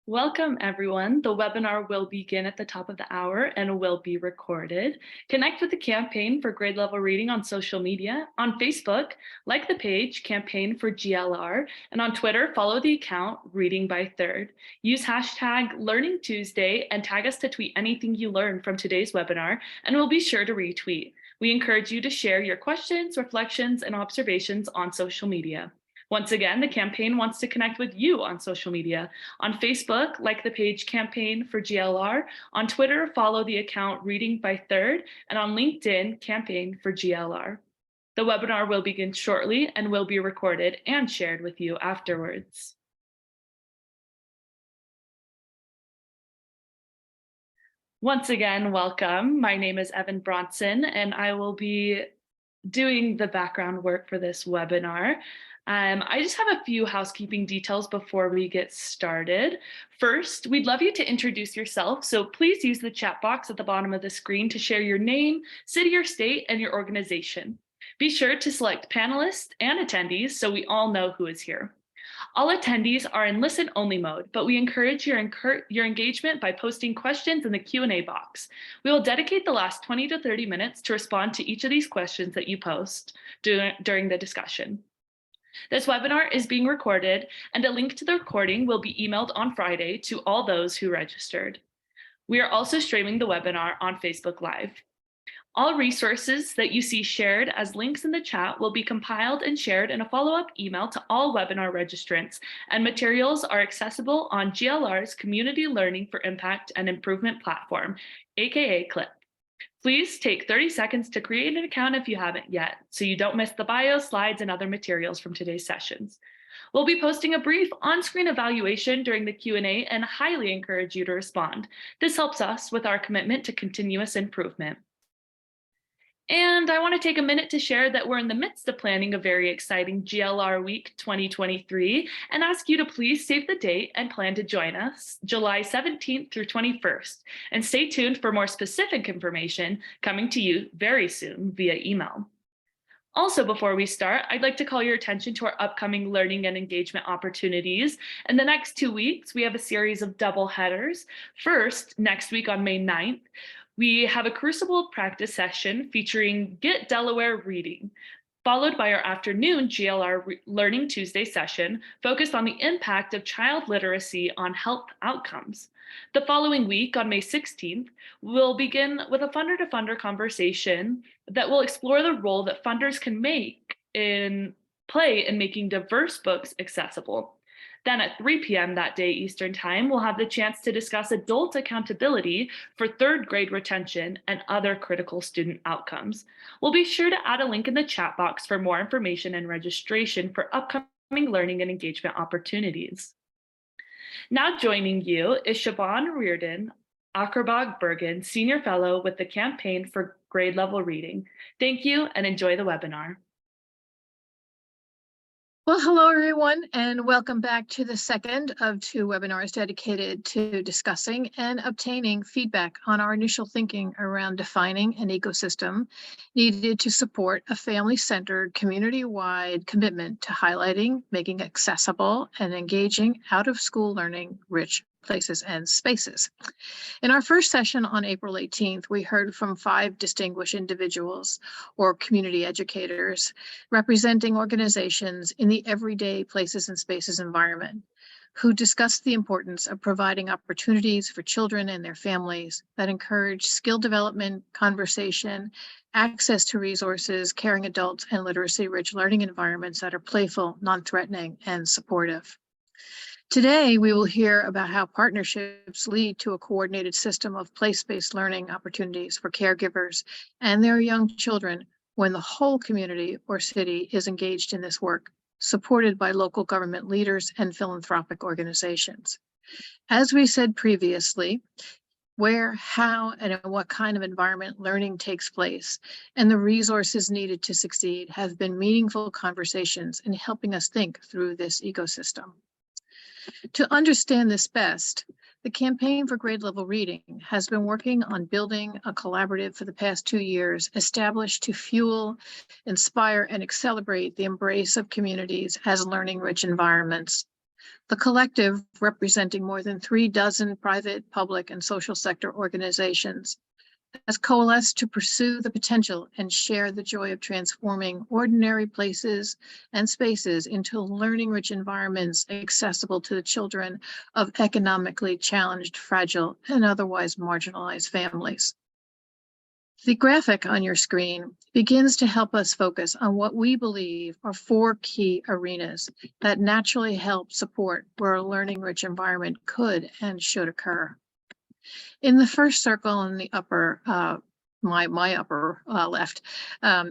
Welcome, everyone. The webinar will begin at the top of the hour and will be recorded. Connect with the campaign for grade level reading on social media. On Facebook, like the page Campaign for GLR, and on Twitter, follow the account Reading by Third. Use hashtag Learning Tuesday and tag us to tweet anything you learned from today's webinar, and we'll be sure to retweet. We encourage you to share your questions, reflections, and observations on social media. Once again, the campaign wants to connect with you on social media. On Facebook, like the page Campaign for GLR. On Twitter, follow the account Reading by Third. And on LinkedIn, Campaign for GLR. The webinar will begin shortly and will be recorded and shared with you afterwards. Once again, welcome. My name is Evan Bronson, and I will be doing the background work for this webinar. I just have a few housekeeping details before we get started. First, we'd love you to introduce yourself, so please use the chat box at the bottom of the screen to share your name, city or state, and your organization. Be sure to select panelists and attendees so we all know who is here. All attendees are in listen-only mode, but we encourage your engagement by posting questions in the Q&A box. We will dedicate the last 20 to 30 minutes to respond to each of these questions that you post during the discussion. This webinar is being recorded, and a link to the recording will be emailed on Friday to all those who registered. We are also streaming the webinar on Facebook Live. All resources that you see shared as links in the chat will be compiled and shared in a follow-up email to all webinar registrants, and materials are accessible on GLR's Community Learning for Impact and Improvement platform, aka CLIP. Please take 30 seconds to create an account if you haven't yet, so you don't miss the bio, slides, and other materials from today's sessions. We'll be posting a brief on-screen evaluation during the Q&A and highly encourage you to respond. This helps us with our commitment to continuous improvement. And I want to take a minute to share that we're in the midst of planning a very exciting GLR Week 2023 and ask you to please save the date and plan to join us July 17th through 21st. And stay tuned for more specific information coming to you very soon via email. Also, before we start, I'd like to call your attention to our upcoming learning and engagement opportunities. In the next 2 weeks, we have a series of double headers. First, next week on May 9th, we have a Crucible practice session featuring Get Delaware Reading, followed by our afternoon GLR Learning Tuesday session focused on the impact of child literacy on health outcomes. The following week, on May 16th, we'll begin with a funder-to-funder conversation that will explore the role that funders can play in making diverse books accessible. Then at 3 p.m. that day Eastern Time, we'll have the chance to discuss adult accountability for third grade retention and other critical student outcomes. We'll be sure to add a link in the chat box for more information and registration for upcoming learning and engagement opportunities. Now joining you is Siobhan Reardon, Ackerbog Bergen, Senior Fellow with the Campaign for Grade Level Reading. Thank you and enjoy the webinar. Well, hello, everyone, and welcome back to the second of 2 webinars dedicated to discussing and obtaining feedback on our initial thinking around defining an ecosystem needed to support a family-centered, community-wide commitment to highlighting, making accessible, and engaging out-of-school learning rich places and spaces. In our first session on April 18th, we heard from 5 distinguished individuals or community educators representing organizations in the everyday places and spaces environment who discussed the importance of providing opportunities for children and their families that encourage skill development, conversation, access to resources, caring adults, and literacy-rich learning environments that are playful, non-threatening, and supportive. Today, we will hear about how partnerships lead to a coordinated system of place-based learning opportunities for caregivers and their young children when the whole community or city is engaged in this work, supported by local government leaders and philanthropic organizations. As we said previously, where, how, and in what kind of environment learning takes place and the resources needed to succeed have been meaningful conversations in helping us think through this ecosystem. To understand this best, the Campaign for Grade Level Reading has been working on building a collaborative for the past 2 years, established to fuel, inspire, and accelerate the embrace of communities as learning-rich environments. The collective, representing more than 36 private, public, and social sector organizations, has coalesced to pursue the potential and share the joy of transforming ordinary places and spaces into learning-rich environments accessible to the children of economically challenged, fragile, and otherwise marginalized families. The graphic on your screen begins to help us focus on what we believe are 4 key arenas that naturally help support where a learning-rich environment could and should occur. In the first circle in the upper, my upper left,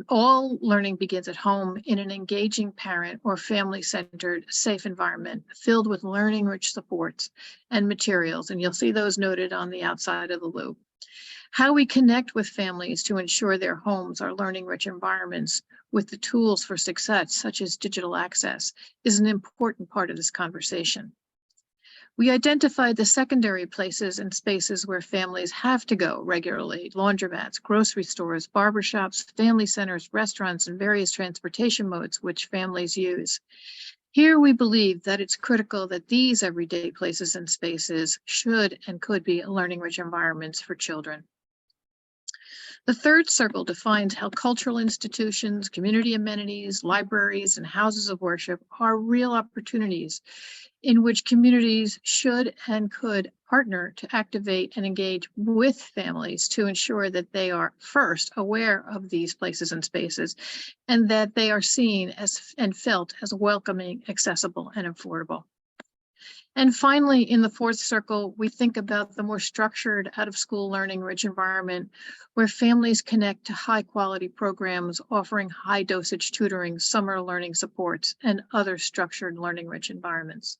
all learning begins at home in an engaging parent or family-centered safe environment filled with learning-rich supports and materials, and you'll see those noted on the outside of the loop. How we connect with families to ensure their homes are learning-rich environments with the tools for success, such as digital access, is an important part of this conversation. We identified the secondary places and spaces where families have to go regularly: laundromats, grocery stores, barbershops, family centers, restaurants, and various transportation modes which families use. Here we believe that it's critical that these everyday places and spaces should and could be learning-rich environments for children. The third circle defines how cultural institutions, community amenities, libraries, and houses of worship are real opportunities in which communities should and could partner to activate and engage with families to ensure that they are first aware of these places and spaces, and that they are seen as and felt as welcoming, accessible, and affordable. And finally, in the fourth circle, we think about the more structured out-of-school learning-rich environment where families connect to high-quality programs offering high-dosage tutoring, summer learning supports, and other structured learning-rich environments.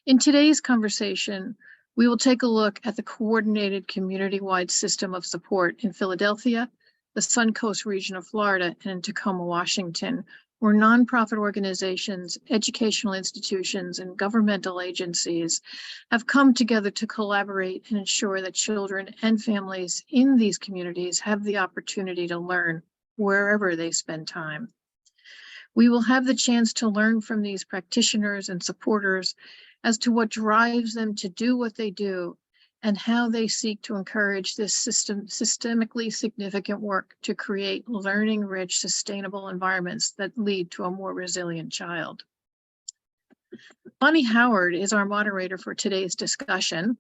In today's conversation, we will take a look at the coordinated community-wide system of support in Philadelphia, the Suncoast region of Florida, and in Tacoma, Washington, where nonprofit organizations, educational institutions, and governmental agencies have come together to collaborate and ensure that children and families in these communities have the opportunity to learn wherever they spend time. We will have the chance to learn from these practitioners and supporters as to what drives them to do what they do and how they seek to encourage this systemically significant work to create learning-rich, sustainable environments that lead to a more resilient child. Bonnie Howard is our moderator for today's discussion.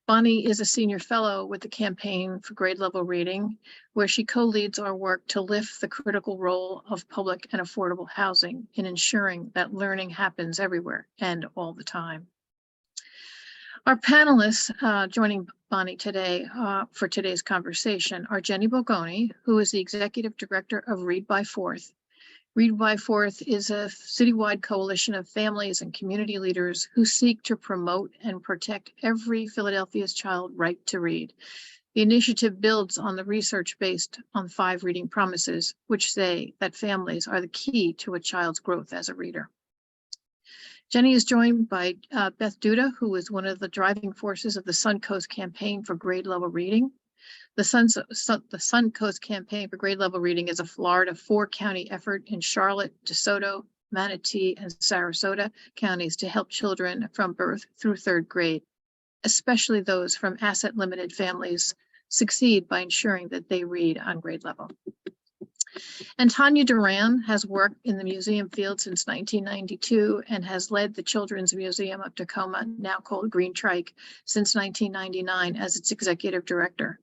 Bonnie is a senior fellow with the Campaign for Grade Level Reading, where she co-leads our work to lift the critical role of public and affordable housing in ensuring that learning happens everywhere and all the time. Our panelists joining Bonnie today for today's conversation are Jenny Bogoni, who is the Executive Director of Read by Fourth. Read by Fourth is a citywide coalition of families and community leaders who seek to promote and protect every Philadelphia's child right to read. The initiative builds on the research based on 5 reading promises, which say that families are the key to a child's growth as a reader. Jenny is joined by Beth Duda, who is one of the driving forces of the Suncoast Campaign for Grade Level Reading. The Suncoast Campaign for Grade Level Reading is a Florida 4-county effort in Charlotte, DeSoto, Manatee, and Sarasota counties to help children from birth through 3rd grade, especially those from asset-limited families, succeed by ensuring that they read on grade level. And Tanya Duran has worked in the museum field since 1992 and has led the Children's Museum of Tacoma, now called Green Trike, since 1999 as its executive director.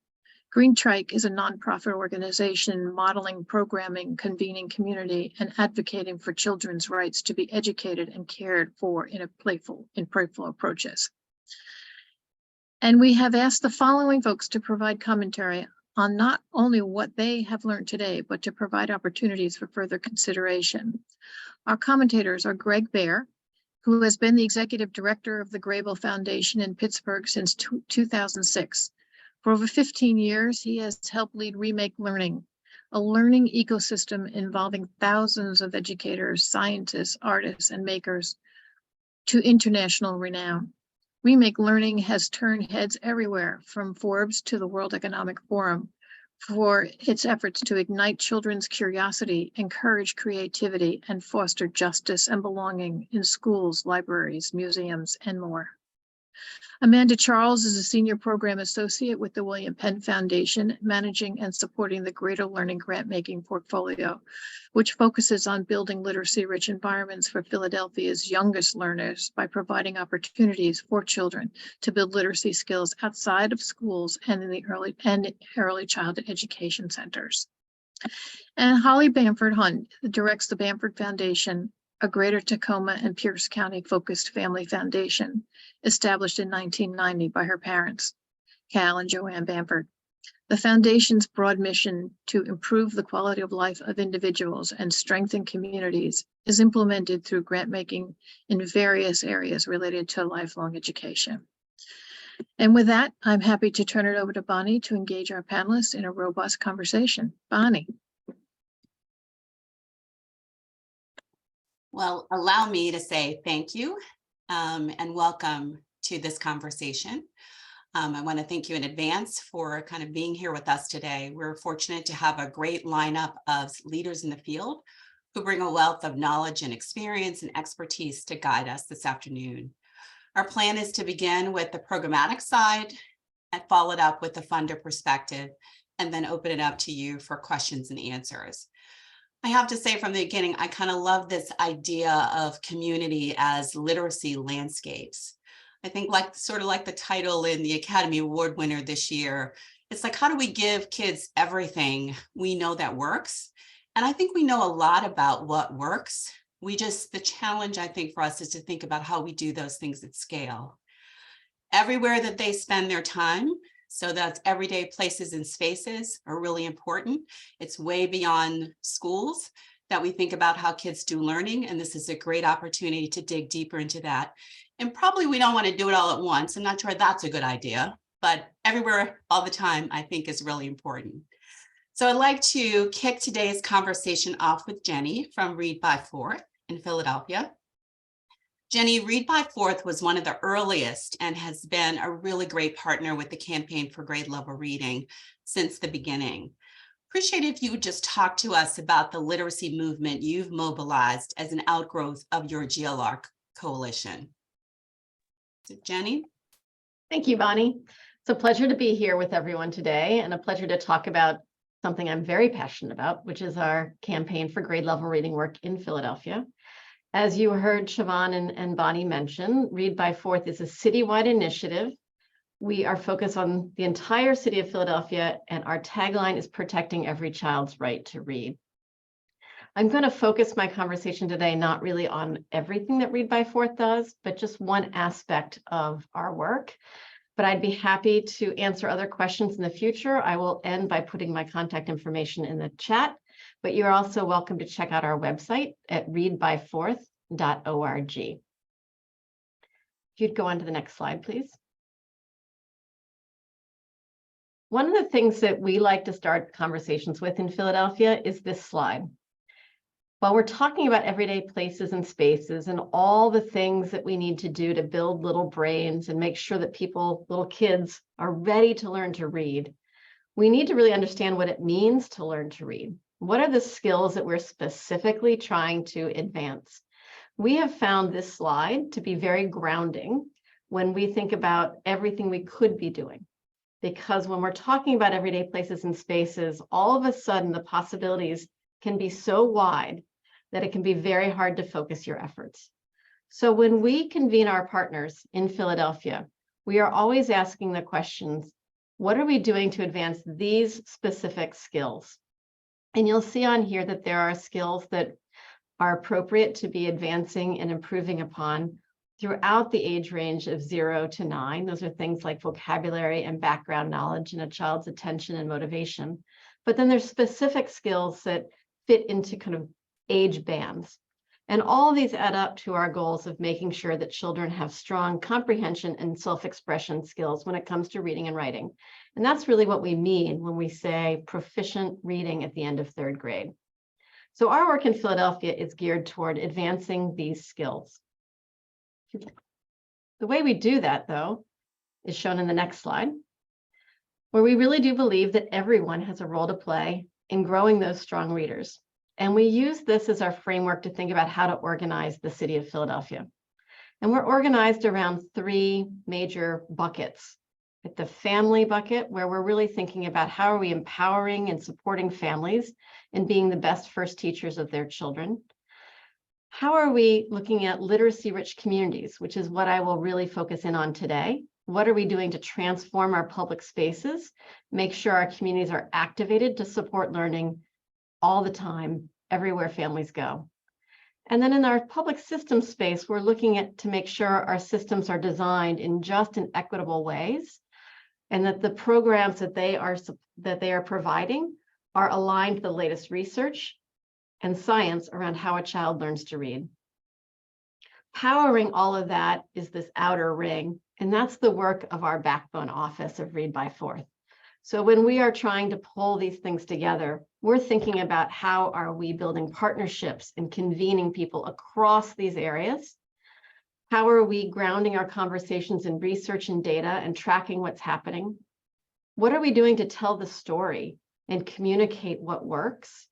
Green Trike is a nonprofit organization modeling programming, convening community, and advocating for children's rights to be educated and cared for in playful approaches. And we have asked the following folks to provide commentary on not only what they have learned today, but to provide opportunities for further consideration. Our commentators are Greg Baer, who has been the executive director of the Grable Foundation in Pittsburgh since 2006. For over 15 years, he has helped lead Remake Learning, a learning ecosystem involving thousands of educators, scientists, artists, and makers to international renown. Remake Learning has turned heads everywhere, from Forbes to the World Economic Forum, for its efforts to ignite children's curiosity, encourage creativity, and foster justice and belonging in schools, libraries, museums, and more. Amanda Charles is a senior program associate with the William Penn Foundation, managing and supporting the Greater Learning grant-making portfolio, which focuses on building literacy-rich environments for Philadelphia's youngest learners by providing opportunities for children to build literacy skills outside of schools and in the early childhood education centers. And Holly Bamford Hunt directs the Bamford Foundation, a Greater Tacoma and Pierce County focused family foundation established in 1990 by her parents, Cal and Joanne Bamford. The foundation's broad mission to improve the quality of life of individuals and strengthen communities is implemented through grant making in various areas related to lifelong education. And with that, I'm happy to turn it over to Bonnie to engage our panelists in a robust conversation. Bonnie. Well, allow me to say thank you and welcome to this conversation. I want to thank you in advance for kind of being here with us today. We're fortunate to have a great lineup of leaders in the field who bring a wealth of knowledge and experience and expertise to guide us this afternoon. Our plan is to begin with the programmatic side and follow it up with the funder perspective, and then open it up to you for questions and answers. I have to say from the beginning, I kind of love this idea of community as literacy landscapes. I think sort of like the title in the Academy Award winner this year, it's like, how do we give kids everything we know that works? And I think we know a lot about what works. The challenge I think for us is to think about how we do those things at scale. Everywhere that they spend their time, so that's everyday places and spaces are really important. It's way beyond schools that we think about how kids do learning. And this is a great opportunity to dig deeper into that. And probably we don't want to do it all at once. I'm not sure that's a good idea, but everywhere all the time, I think is really important. So I'd like to kick today's conversation off with Jenny from Read by Fourth in Philadelphia. Jenny, Read by Fourth was one of the earliest and has been a really great partner with the Campaign for Grade Level Reading since the beginning. Appreciate if you would just talk to us about the literacy movement you've mobilized as an outgrowth of your GLR coalition. So Jenny? Thank you, Bonnie. It's a pleasure to be here with everyone today and a pleasure to talk about something I'm very passionate about, which is our Campaign for Grade Level Reading work in Philadelphia. As you heard Siobhan and Bonnie mention, Read by Fourth is a citywide initiative. We are focused on the entire city of Philadelphia, and our tagline is protecting every child's right to read. I'm going to focus my conversation today not really on everything that Read by Fourth does, but just one aspect of our work. But I'd be happy to answer other questions in the future. I will end by putting my contact information in the chat, but you're also welcome to check out our website at readbyfourth.org. If you'd go on to the next slide, please. One of the things that we like to start conversations with in Philadelphia is this slide. While we're talking about everyday places and spaces and all the things that we need to do to build little brains and make sure that little kids are ready to learn to read, we need to really understand what it means to learn to read. What are the skills that we're specifically trying to advance? We have found this slide to be very grounding when we think about everything we could be doing. Because when we're talking about everyday places and spaces, all of a sudden the possibilities can be so wide that it can be very hard to focus your efforts. So when we convene our partners in Philadelphia, we are always asking the questions, what are we doing to advance these specific skills? And you'll see on here that there are skills that are appropriate to be advancing and improving upon throughout the age range of 0 to 9. Those are things like vocabulary and background knowledge and a child's attention and motivation. But then there's specific skills that fit into kind of age bands. And all of these add up to our goals of making sure that children have strong comprehension and self-expression skills when it comes to reading and writing. And that's really what we mean when we say proficient reading at the end of 3rd grade. So our work in Philadelphia is geared toward advancing these skills. The way we do that, though, is shown in the next slide. where we really do believe that everyone has a role to play in growing those strong readers. And we use this as our framework to think about how to organize the city of Philadelphia. And we're organized around 3 major buckets. With the family bucket, where we're really thinking about how are we empowering and supporting families in being the best first teachers of their children. How are we looking at literacy-rich communities, which is what I will really focus in on today. What are we doing to transform our public spaces, make sure our communities are activated to support learning all the time, everywhere families go. And then in our public system space, we're looking at to make sure our systems are designed in just and equitable ways, and that the programs that they are providing are aligned to the latest research and science around how a child learns to read. Powering all of that is this outer ring, and that's the work of our backbone office of Read by Fourth. So when we are trying to pull these things together, we're thinking about how are we building partnerships and convening people across these areas. How are we grounding our conversations in research and data and tracking what's happening? What are we doing to tell the story and communicate what works?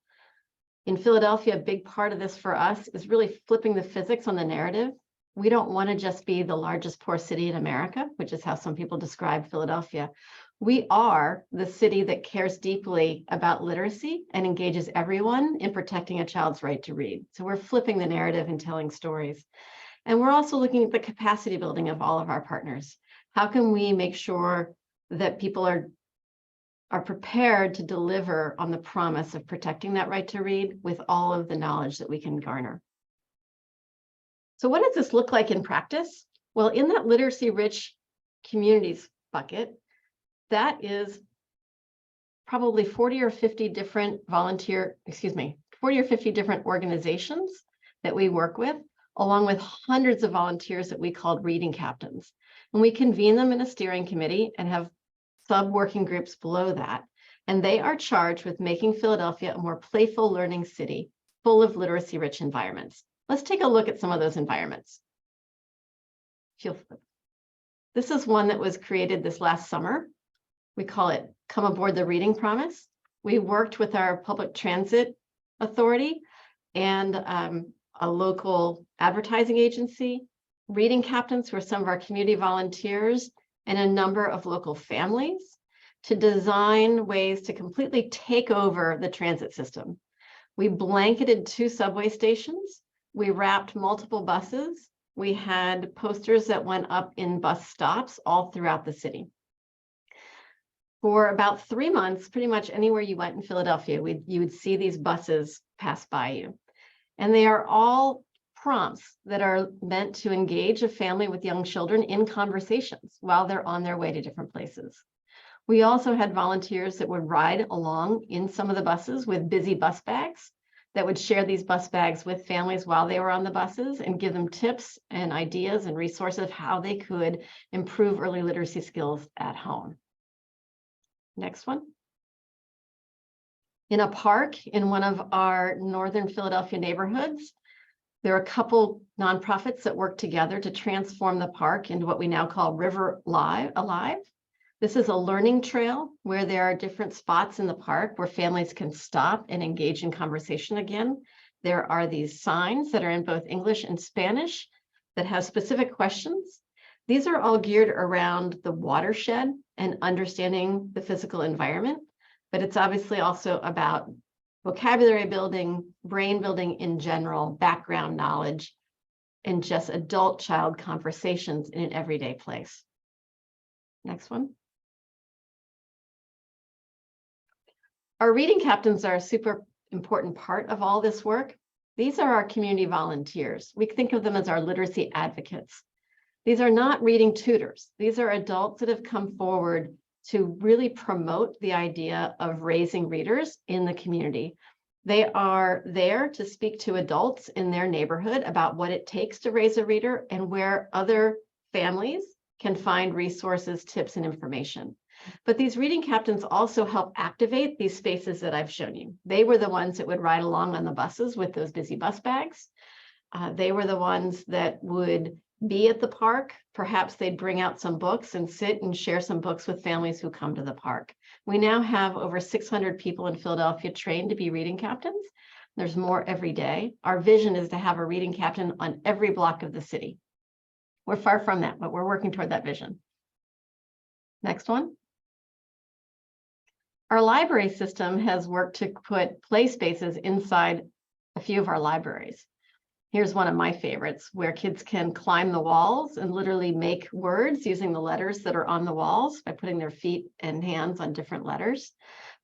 In Philadelphia, a big part of this for us is really flipping the physics on the narrative. We don't want to just be the largest poor city in America, which is how some people describe Philadelphia. We are the city that cares deeply about literacy and engages everyone in protecting a child's right to read. So we're flipping the narrative and telling stories. And we're also looking at the capacity building of all of our partners. How can we make sure that people are prepared to deliver on the promise of protecting that right to read with all of the knowledge that we can garner? So what does this look like in practice? Well, in that literacy-rich communities bucket, that is probably 40 or 50 different 40 or 50 different organizations that we work with, along with hundreds of volunteers that we called reading captains. And we convene them in a steering committee and have sub-working groups below that. And they are charged with making Philadelphia a more playful learning city, full of literacy-rich environments. Let's take a look at some of those environments. This is one that was created this last summer. We call it Come Aboard the Reading Promise. We worked with our public transit authority and a local advertising agency, reading captains who are some of our community volunteers, and a number of local families to design ways to completely take over the transit system. We blanketed 2 subway stations. We wrapped multiple buses. We had posters that went up in bus stops all throughout the city. For about 3 months, pretty much anywhere you went in Philadelphia, you would see these buses pass by you. And they are all prompts that are meant to engage a family with young children in conversations while they're on their way to different places. We also had volunteers that would ride along in some of the buses with busy bus bags that would share these bus bags with families while they were on the buses and give them tips and ideas and resources of how they could improve early literacy skills at home. Next one. In a park in one of our northern Philadelphia neighborhoods, there are a couple nonprofits that work together to transform the park into what we now call River Alive. This is a learning trail where there are different spots in the park where families can stop and engage in conversation again. There are these signs that are in both English and Spanish that have specific questions. These are all geared around the watershed and understanding the physical environment, but it's obviously also about vocabulary building, brain building in general, background knowledge, and just adult-child conversations in an everyday place. Next one. Our reading captains are a super important part of all this work. These are our community volunteers. We think of them as our literacy advocates. These are not reading tutors. These are adults that have come forward to really promote the idea of raising readers in the community. They are there to speak to adults in their neighborhood about what it takes to raise a reader and where other families can find resources, tips, and information. But these reading captains also help activate these spaces that I've shown you. They were the ones that would ride along on the buses with those busy bus bags. They were the ones that would be at the park, perhaps they'd bring out some books and sit and share some books with families who come to the park. We now have over 600 people in Philadelphia trained to be reading captains. There's more every day. Our vision is to have a reading captain on every block of the city. We're far from that, but we're working toward that vision. Next one. Our library system has worked to put play spaces inside a few of our libraries. Here's one of my favorites, where kids can climb the walls and literally make words using the letters that are on the walls by putting their feet and hands on different letters.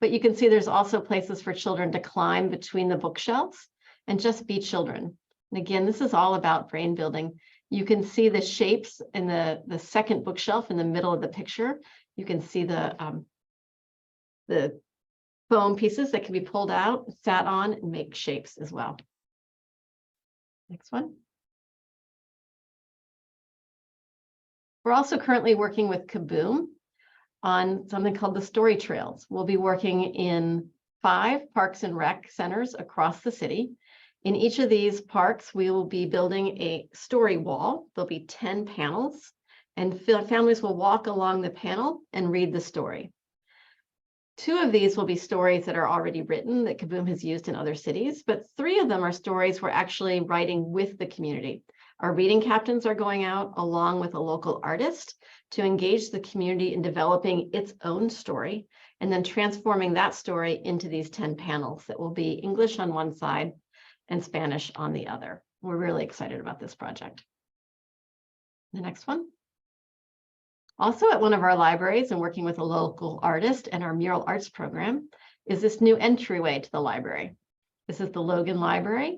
But you can see there's also places for children to climb between the bookshelves and just be children. And again, this is all about brain building. You can see the shapes in the second bookshelf in the middle of the picture. You can see the foam pieces that can be pulled out, sat on, and make shapes as well. Next one. We're also currently working with Kaboom on something called the Story Trails. We'll be working in 5 parks and rec centers across the city. In each of these parks, we will be building a story wall. There'll be 10 panels, and families will walk along the panel and read the story. 2 of these will be stories that are already written that Kaboom has used in other cities, but 3 of them are stories we're actually writing with the community. Our reading captains are going out along with a local artist to engage the community in developing its own story and then transforming that story into these 10 panels that will be English on one side and Spanish on the other. We're really excited about this project. The next one. Also at one of our libraries and working with a local artist and our mural arts program is this new entryway to the library. This is the Logan Library.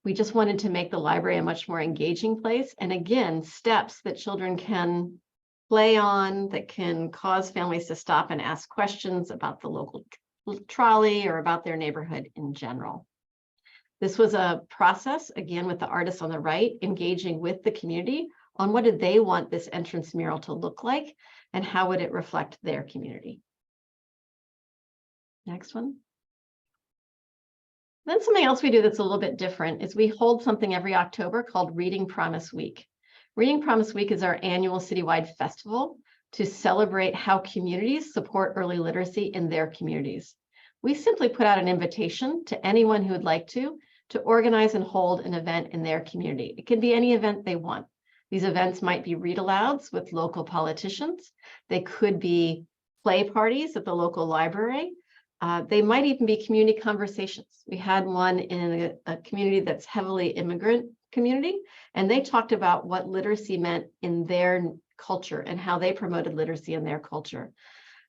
We just wanted to make the library a much more engaging place. And again, steps that children can play on that can cause families to stop and ask questions about the local trolley or about their neighborhood in general. This was a process, again, with the artist on the right, engaging with the community on what did they want this entrance mural to look like and how would it reflect their community. Next one. Then something else we do that's a little bit different is we hold something every October called Reading Promise Week. Reading Promise Week is our annual citywide festival to celebrate how communities support early literacy in their communities. We simply put out an invitation to anyone who would like to organize and hold an event in their community. It can be any event they want. These events might be read-alouds with local politicians. They could be play parties at the local library. They might even be community conversations. We had one in a community that's heavily immigrant community, and they talked about what literacy meant in their culture and how they promoted literacy in their culture.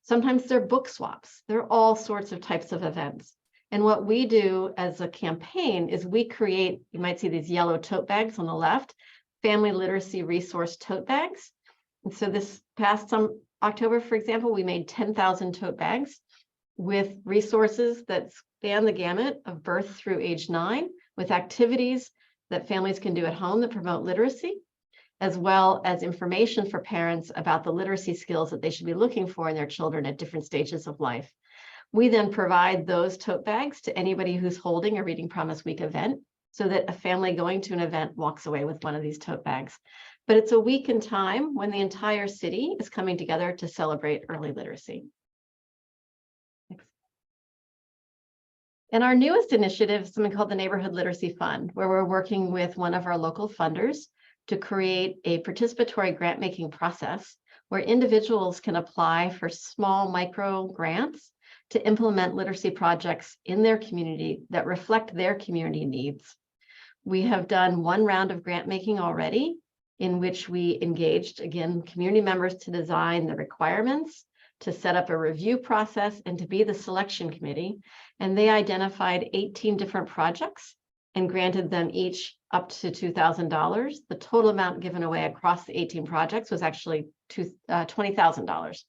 Sometimes they're book swaps. There are all sorts of types of events. And what we do as a campaign is we create, you might see these yellow tote bags on the left, family literacy resource tote bags. And so this past October, for example, we made 10,000 tote bags with resources that span the gamut of birth through age 9, with activities that families can do at home that promote literacy, as well as information for parents about the literacy skills that they should be looking for in their children at different stages of life. We then provide those tote bags to anybody who's holding a Reading Promise Week event, so that a family going to an event walks away with one of these tote bags. But it's a week in time when the entire city is coming together to celebrate early literacy. Next. And our newest initiative is something called the Neighborhood Literacy Fund, where we're working with one of our local funders to create a participatory grant-making process where individuals can apply for small micro grants to implement literacy projects in their community that reflect their community needs. We have done one round of grant making already, in which we engaged, again, community members to design the requirements, to set up a review process, and to be the selection committee. And they identified 18 different projects and granted them each up to $2,000. The total amount given away across the 18 projects was actually $20,000.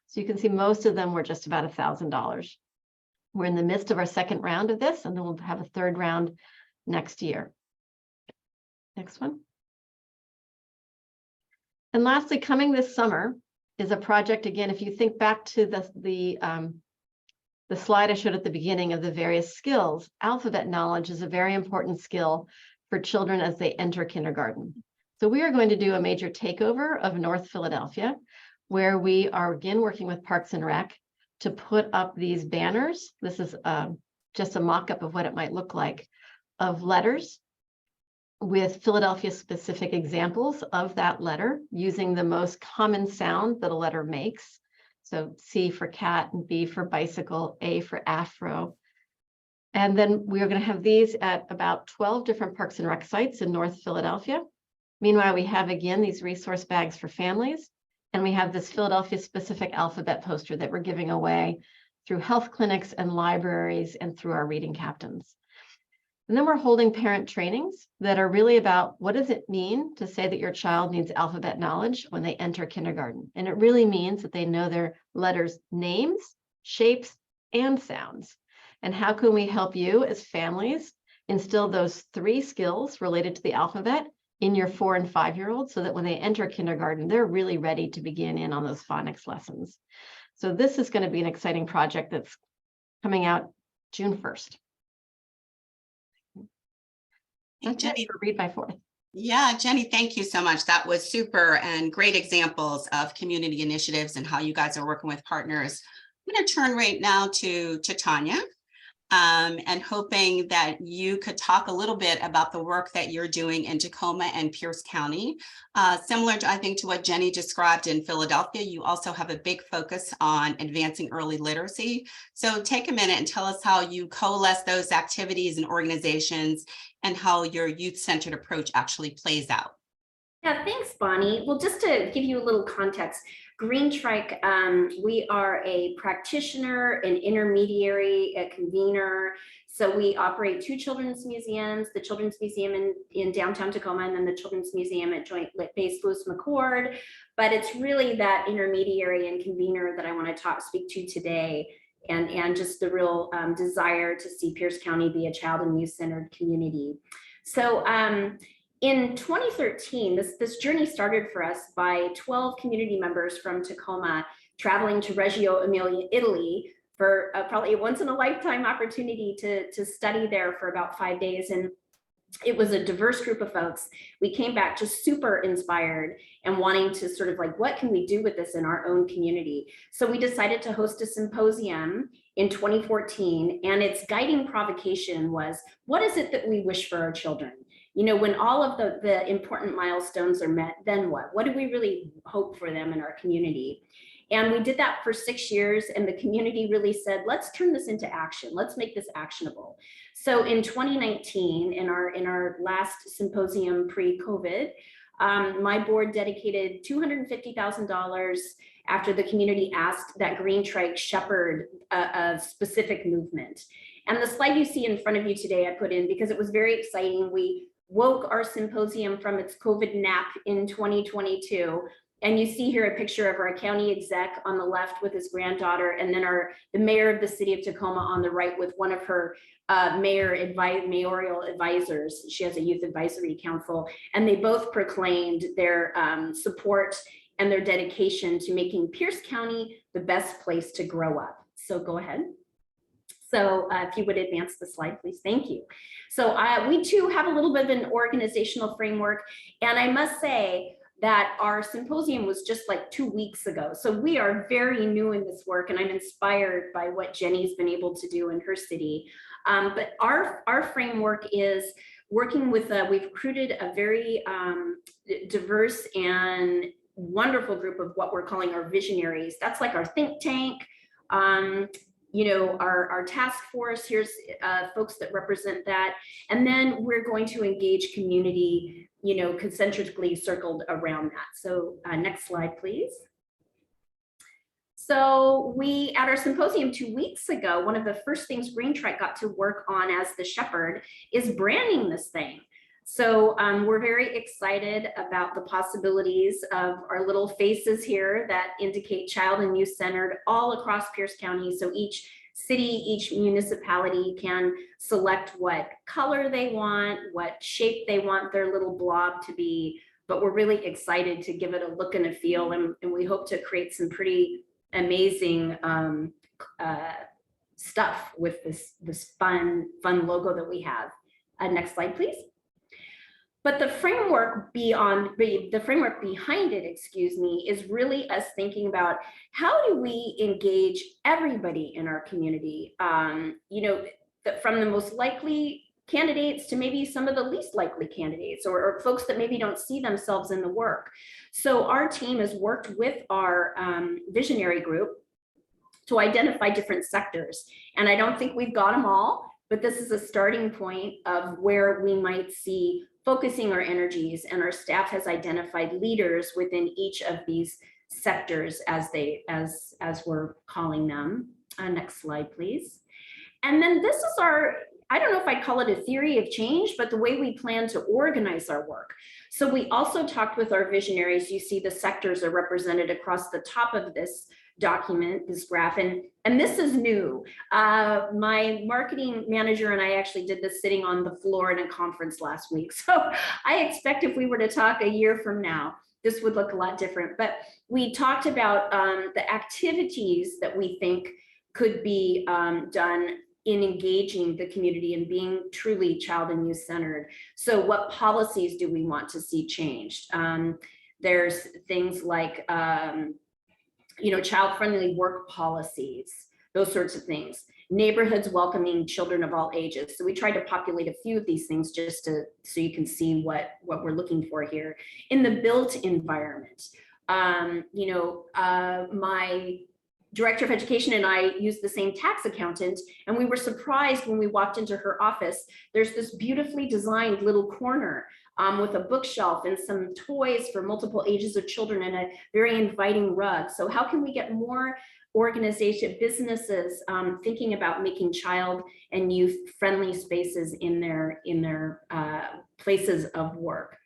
So you can see most of them were just about $1,000. We're in the midst of our second round of this, and then we'll have a third round next year. Next one. And lastly, coming this summer is a project, again, if you think back to the slide I showed at the beginning of the various skills, alphabet knowledge is a very important skill for children as they enter kindergarten. So we are going to do a major takeover of North Philadelphia, where we are again working with Parks and Rec to put up these banners. This is just a mock-up of what it might look like, of letters with Philadelphia specific examples of that letter using the most common sound that a letter makes. So C for cat and B for bicycle, A for afro. And then we are going to have these at about 12 different Parks and Rec sites in North Philadelphia. Meanwhile, we have again these resource bags for families, and we have this Philadelphia specific alphabet poster that we're giving away through health clinics and libraries and through our reading captains. And then we're holding parent trainings that are really about what does it mean to say that your child needs alphabet knowledge when they enter kindergarten. And it really means that they know their letters' names, shapes, and sounds. And how can we help you as families instill those 3 skills related to the alphabet in your 4 and 5-year-olds so that when they enter kindergarten, they're really ready to begin in on those phonics lessons. So this is going to be an exciting project that's coming out June 1st. That's Jenny, for Read by 4th. Yeah, Jenny, thank you so much. That was super and great examples of community initiatives and how you guys are working with partners. I'm going to turn right now to Tanya. And hoping that you could talk a little bit about the work that you're doing in Tacoma and Pierce County. Similar to, I think, to what Jenny described in Philadelphia, you also have a big focus on advancing early literacy. So take a minute and tell us how you coalesce those activities and organizations and how your youth-centered approach actually plays out. Yeah, thanks, Bonnie. Well, just to give you a little context, Green Trike, we are a practitioner, an intermediary, a convener. So we operate 2 children's museums, the Children's Museum in downtown Tacoma, and then the Children's Museum at Joint Lit Base Lewis McChord. But it's really that intermediary and convener that I want to speak to today, and just the real desire to see Pierce County be a child and youth-centered community. So in 2013, this journey started for us by 12 community members from Tacoma traveling to Reggio Emilia, Italy for probably a once-in-a-lifetime opportunity to study there for about 5 days. And it was a diverse group of folks. We came back just super inspired and wanting to sort of like, what can we do with this in our own community? So we decided to host a symposium in 2014, and its guiding provocation was, what is it that we wish for our children? You know, when all of the important milestones are met, then what? What do we really hope for them in our community? And we did that for 6 years, and the community really said, let's turn this into action. Let's make this actionable. So in 2019, in our last symposium pre-COVID, my board dedicated $250,000 after the community asked that Green Trike shepherd a specific movement. And the slide you see in front of you today, I put in because it was very exciting. We woke our symposium from its COVID nap in 2022. And you see here a picture of our county exec on the left with his granddaughter, and then the mayor of the city of Tacoma on the right with one of her mayoral advisors. She has a youth advisory council, and they both proclaimed their support and their dedication to making Pierce County the best place to grow up. So go ahead. So if you would advance the slide, please. Thank you. So we too have a little bit of an organizational framework, and I must say that our symposium was just like 2 weeks ago. So we are very new in this work, and I'm inspired by what Jenny's been able to do in her city. But our framework is working with, we've recruited a very diverse and wonderful group of what we're calling our visionaries. That's like our think tank. You know, our task force, here's folks that represent that. And then we're going to engage community, you know, concentrically circled around that. So next slide, please. So we, at our symposium 2 weeks ago, one of the first things Green Trike got to work on as the shepherd is branding this thing. So we're very excited about the possibilities of our little faces here that indicate child and youth centered all across Pierce County. So each city, each municipality can select what color they want, what shape they want their little blob to be. But we're really excited to give it a look and a feel, and we hope to create some pretty amazing stuff with this fun logo that we have. Next slide, please. But the framework behind it, excuse me, is really us thinking about how do we engage everybody in our community, from the most likely candidates to maybe some of the least likely candidates, or folks that maybe don't see themselves in the work. So our team has worked with our visionary group to identify different sectors. And I don't think we've got them all, but this is a starting point of where we might see focusing our energies, and our staff has identified leaders within each of these sectors as we're calling them. Next slide, please. And then this is our, I don't know if I'd call it a theory of change, but the way we plan to organize our work. So we also talked with our visionaries. You see the sectors are represented across the top of this document, this graph, and this is new. My marketing manager and I actually did this sitting on the floor in a conference last week. So I expect if we were to talk a year from now, this would look a lot different. But we talked about the activities that we think could be done in engaging the community and being truly child and youth centered. So what policies do we want to see changed? There's things like child-friendly work policies, those sorts of things. Neighborhoods welcoming children of all ages. So we tried to populate a few of these things just so you can see what we're looking for here. In the built environment, my director of education and I used the same tax accountant, and we were surprised when we walked into her office. There's this beautifully designed little corner with a bookshelf and some toys for multiple ages of children and a very inviting rug. So how can we get more businesses thinking about making child and youth friendly spaces in their places of work?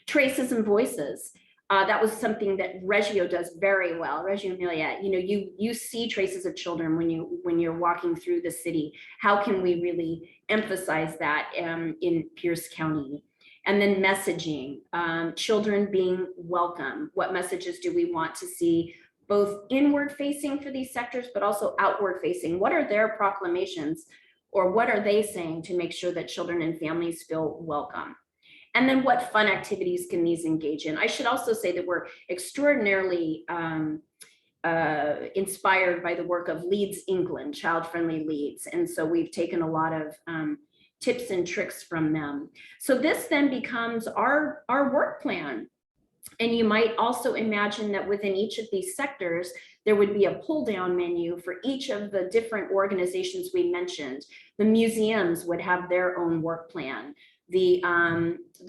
Traces and voices. That was something that Reggio does very well. Reggio Emilia, you see traces of children when you're walking through the city. How can we really emphasize that in Pierce County? And then messaging, children being welcome. What messages do we want to see, both inward facing for these sectors, but also outward facing? What are their proclamations, or what are they saying to make sure that children and families feel welcome? And then what fun activities can these engage in? I should also say that we're extraordinarily inspired by the work of Leeds England, Child Friendly Leeds. And so we've taken a lot of tips and tricks from them. So this then becomes our work plan. And you might also imagine that within each of these sectors, there would be a pull down menu for each of the different organizations we mentioned. The museums would have their own work plan. The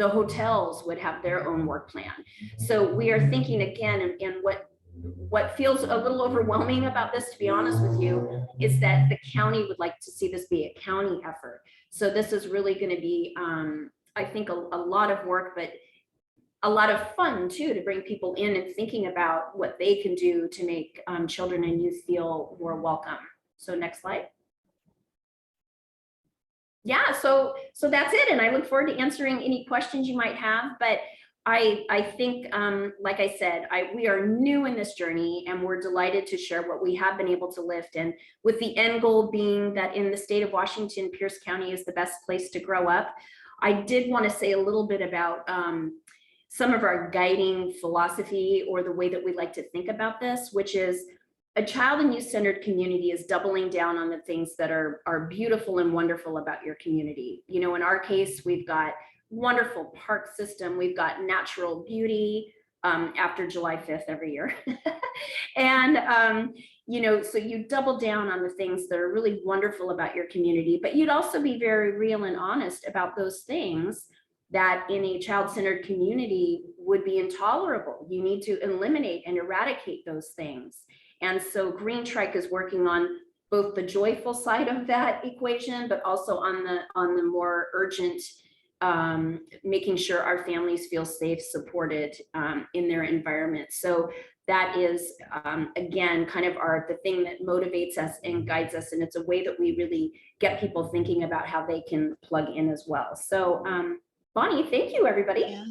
hotels would have their own work plan. So we are thinking again, and what feels a little overwhelming about this, to be honest with you, is that the county would like to see this be a county effort. So this is really going to be, I think, a lot of work, but a lot of fun too, to bring people in and thinking about what they can do to make children and youth feel more welcome. So next slide. Yeah, so that's it. And I look forward to answering any questions you might have. But I think, like I said, we are new in this journey, and we're delighted to share what we have been able to lift. And with the end goal being that in the state of Washington, Pierce County is the best place to grow up. I did want to say a little bit about some of our guiding philosophy, or the way that we like to think about this, which is a child and youth centered community is doubling down on the things that are beautiful and wonderful about your community. In our case, we've got wonderful park system. We've got natural beauty after July 5th every year. And, so you double down on the things that are really wonderful about your community, but you'd also be very real and honest about those things that in a child-centered community would be intolerable. You need to eliminate and eradicate those things. And so Green Trike is working on both the joyful side of that equation, but also on the more urgent, making sure our families feel safe, supported in their environment. So that is, again, kind of the thing that motivates us and guides us. And it's a way that we really get people thinking about how they can plug in as well. So Bonnie, thank you, everybody. Yeah.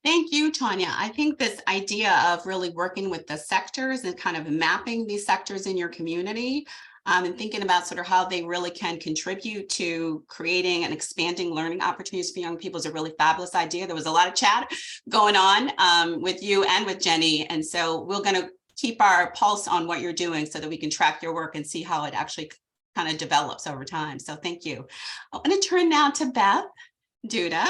Thank you, Tanya. I think this idea of really working with the sectors and kind of mapping these sectors in your community, and thinking about sort of how they really can contribute to creating and expanding learning opportunities for young people is a really fabulous idea. There was a lot of chat going on with you and with Jenny. And so we're going to keep our pulse on what you're doing so that we can track your work and see how it actually kind of develops over time. So thank you. I want to turn now to Beth Duda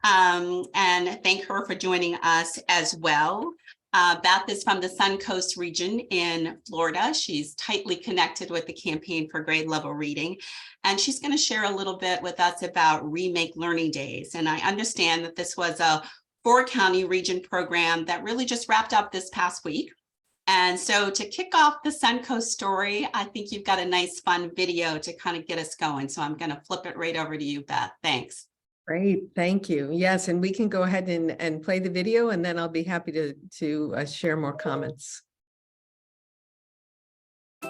and thank her for joining us as well. Beth is from the Suncoast region in Florida. She's tightly connected with the Campaign for Grade Level Reading, and she's going to share a little bit with us about Remake Learning Days. And I understand that this was a 4-county region program that really just wrapped up this past week. And so to kick off the Suncoast story, I think you've got a nice fun video to kind of get us going. So I'm going to flip it right over to you, Beth. Thanks. Great, thank you. Yes, and we can go ahead and play the video, and then I'll be happy to share more comments.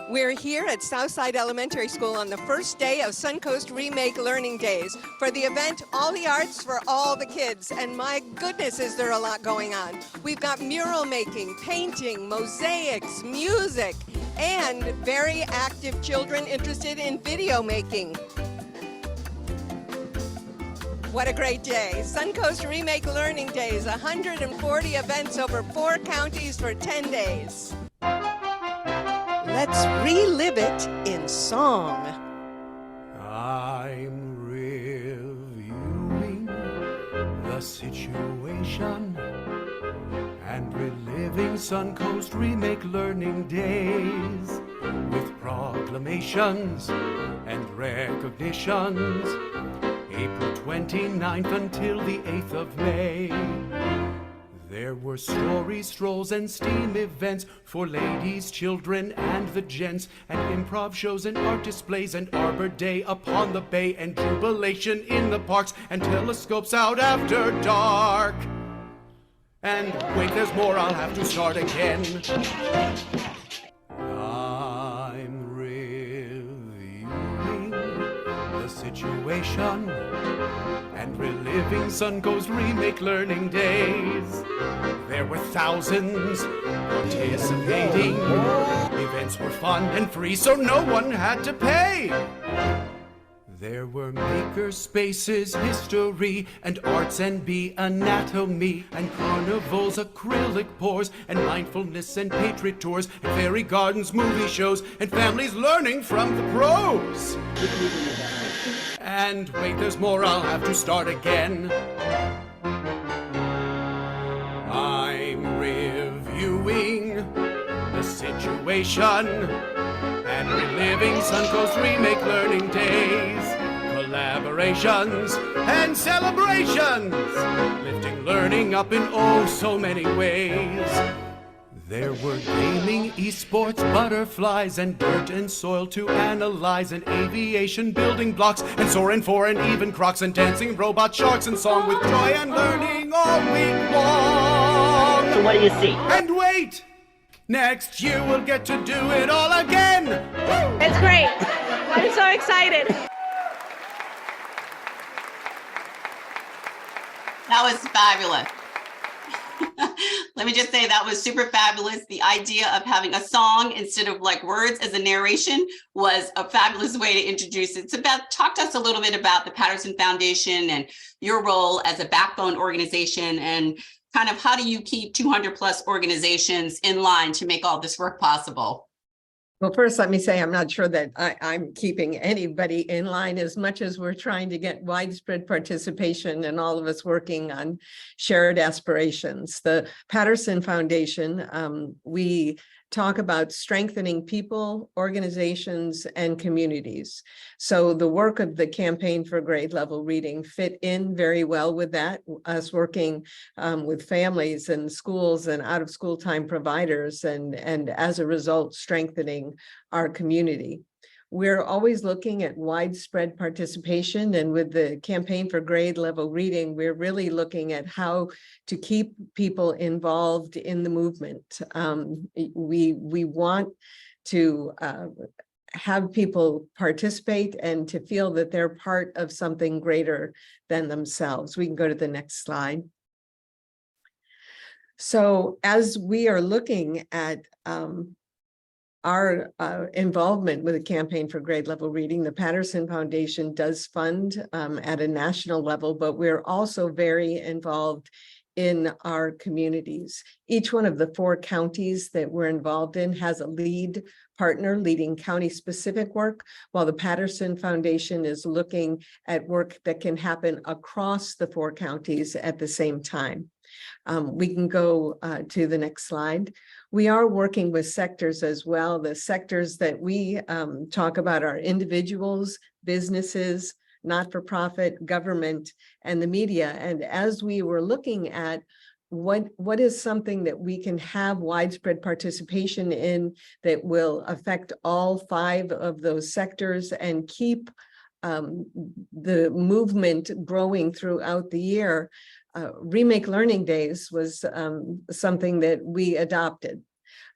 We're here at Southside Elementary School on the first day of Suncoast Remake Learning Days for the event All the Arts for All the Kids. And my goodness, is there a lot going on. We've got mural making, painting, mosaics, music, and very active children interested in video making. What a great day. Suncoast Remake Learning Days, 140 events over 4 counties for 10 days. Let's relive it in song. I'm reviewing the situation and reliving Suncoast Remake Learning Days with proclamations and recognitions. April 29th until the 8th of May. There were stories, strolls, and STEAM events for ladies, children, and the gents, and improv shows and art displays and Arbor Day upon the bay and jubilation in the parks and telescopes out after dark. And wait, there's more, I'll have to start again. I'm reviewing the situation and reliving Suncoast Remake Learning Days. There were thousands participating. Events were fun and free, so no one had to pay. There were maker spaces, history, and arts and bee anatomy, and carnivals, acrylic pours, and mindfulness and patriot tours, and fairy gardens, movie shows, and families learning from the pros. And wait, there's more, I'll have to start again. I'm reviewing the situation and reliving Suncoast Remake Learning Days, collaborations and celebrations, lifting learning up in oh so many ways. There were gaming, esports, butterflies, and dirt and soil to analyze, and aviation, building blocks, and soaring for and even crocs, and dancing robot sharks, and song with joy and learning all week long. So what do you see? And wait! Next year we'll get to do it all again! It's great. I'm so excited. That was fabulous. Let me just say that was super fabulous. The idea of having a song instead of like words as a narration was a fabulous way to introduce it. So Beth, talk to us a little bit about the Patterson Foundation and your role as a backbone organization, and kind of how do you keep 200 plus organizations in line to make all this work possible? Well, first, let me say I'm not sure that I'm keeping anybody in line as much as we're trying to get widespread participation and all of us working on shared aspirations. The Patterson Foundation, we talk about strengthening people, organizations, and communities. So the work of the Campaign for Grade Level Reading fit in very well with that, us working with families and schools and out of school time providers, and as a result, strengthening our community. We're always looking at widespread participation, and with the Campaign for Grade Level Reading, we're really looking at how to keep people involved in the movement. We want to have people participate and to feel that they're part of something greater than themselves. We can go to the next slide. So as we are looking at our involvement with the Campaign for Grade Level Reading. The Patterson Foundation does fund at a national level, but we're also very involved in our communities. Each one of the 4 counties that we're involved in has a lead partner leading county-specific work, while the Patterson Foundation is looking at work that can happen across the 4 counties at the same time. We can go to the next slide. We are working with sectors as well. The sectors that we talk about are individuals, businesses, not-for-profit, government, and the media. And as we were looking at what is something that we can have widespread participation in that will affect all 5 of those sectors and keep the movement growing throughout the year, Remake Learning Days was something that we adopted.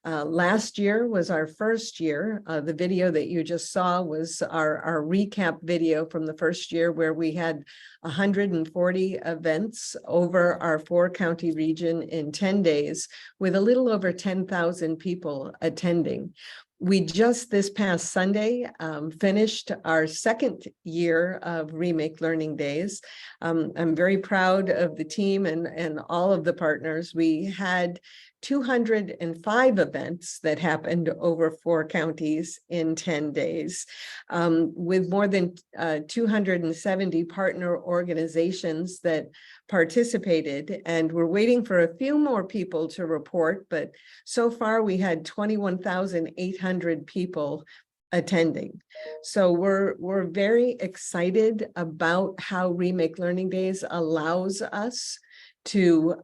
Last year was our first year. The video that you just saw was our recap video from the first year, where we had 140 events over our 4-county region in 10 days with a little over 10,000 people attending. We just this past Sunday finished our 2nd year of Remake Learning Days. I'm very proud of the team and all of the partners. We had 205 events that happened over 4 counties in 10 days, with more than 270 partner organizations that participated. And we're waiting for a few more people to report, but so far we had 21,800 people attending. So we're very excited about how Remake Learning Days allows us to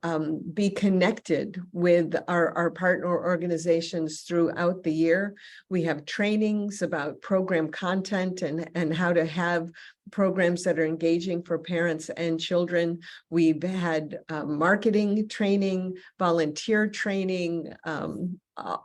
be connected with our partner organizations throughout the year. We have trainings about program content and how to have programs that are engaging for parents and children. We've had marketing training, volunteer training,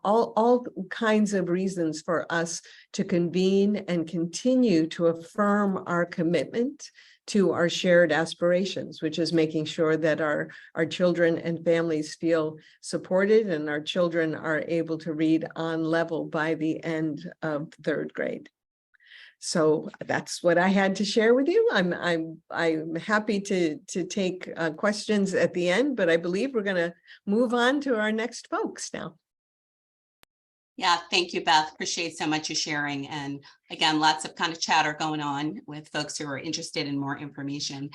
all kinds of reasons for us to convene and continue to affirm our commitment to our shared aspirations, which is making sure that our children and families feel supported and our children are able to read on level by the end of 3rd grade. So that's what I had to share with you. I'm happy to take questions at the end, but I believe we're going to move on to our next folks now. Yeah, thank you, Beth. Appreciate so much you sharing. And again, lots of kind of chatter going on with folks who are interested in more information.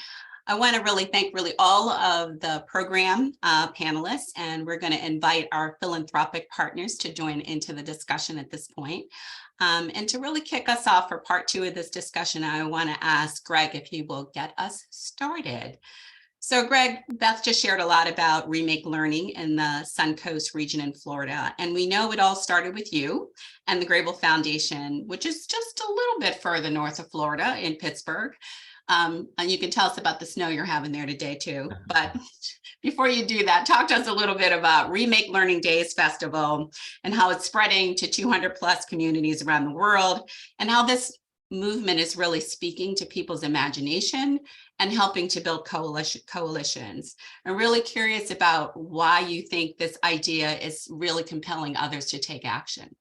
I want to really thank all of the program panelists, and we're going to invite our philanthropic partners to join into the discussion at this point. And to really kick us off for part 2 of this discussion, I want to ask Greg if he will get us started. So Greg, Beth just shared a lot about Remake Learning in the Suncoast region in Florida. And we know it all started with you and the Grable Foundation, which is just a little bit further north of Florida in Pittsburgh. And you can tell us about the snow you're having there today too. But before you do that, talk to us a little bit about Remake Learning Days Festival and how it's spreading to 200+ communities around the world, and how this movement is really speaking to people's imagination and helping to build coalitions. I'm really curious about why you think this idea is really compelling others to take action.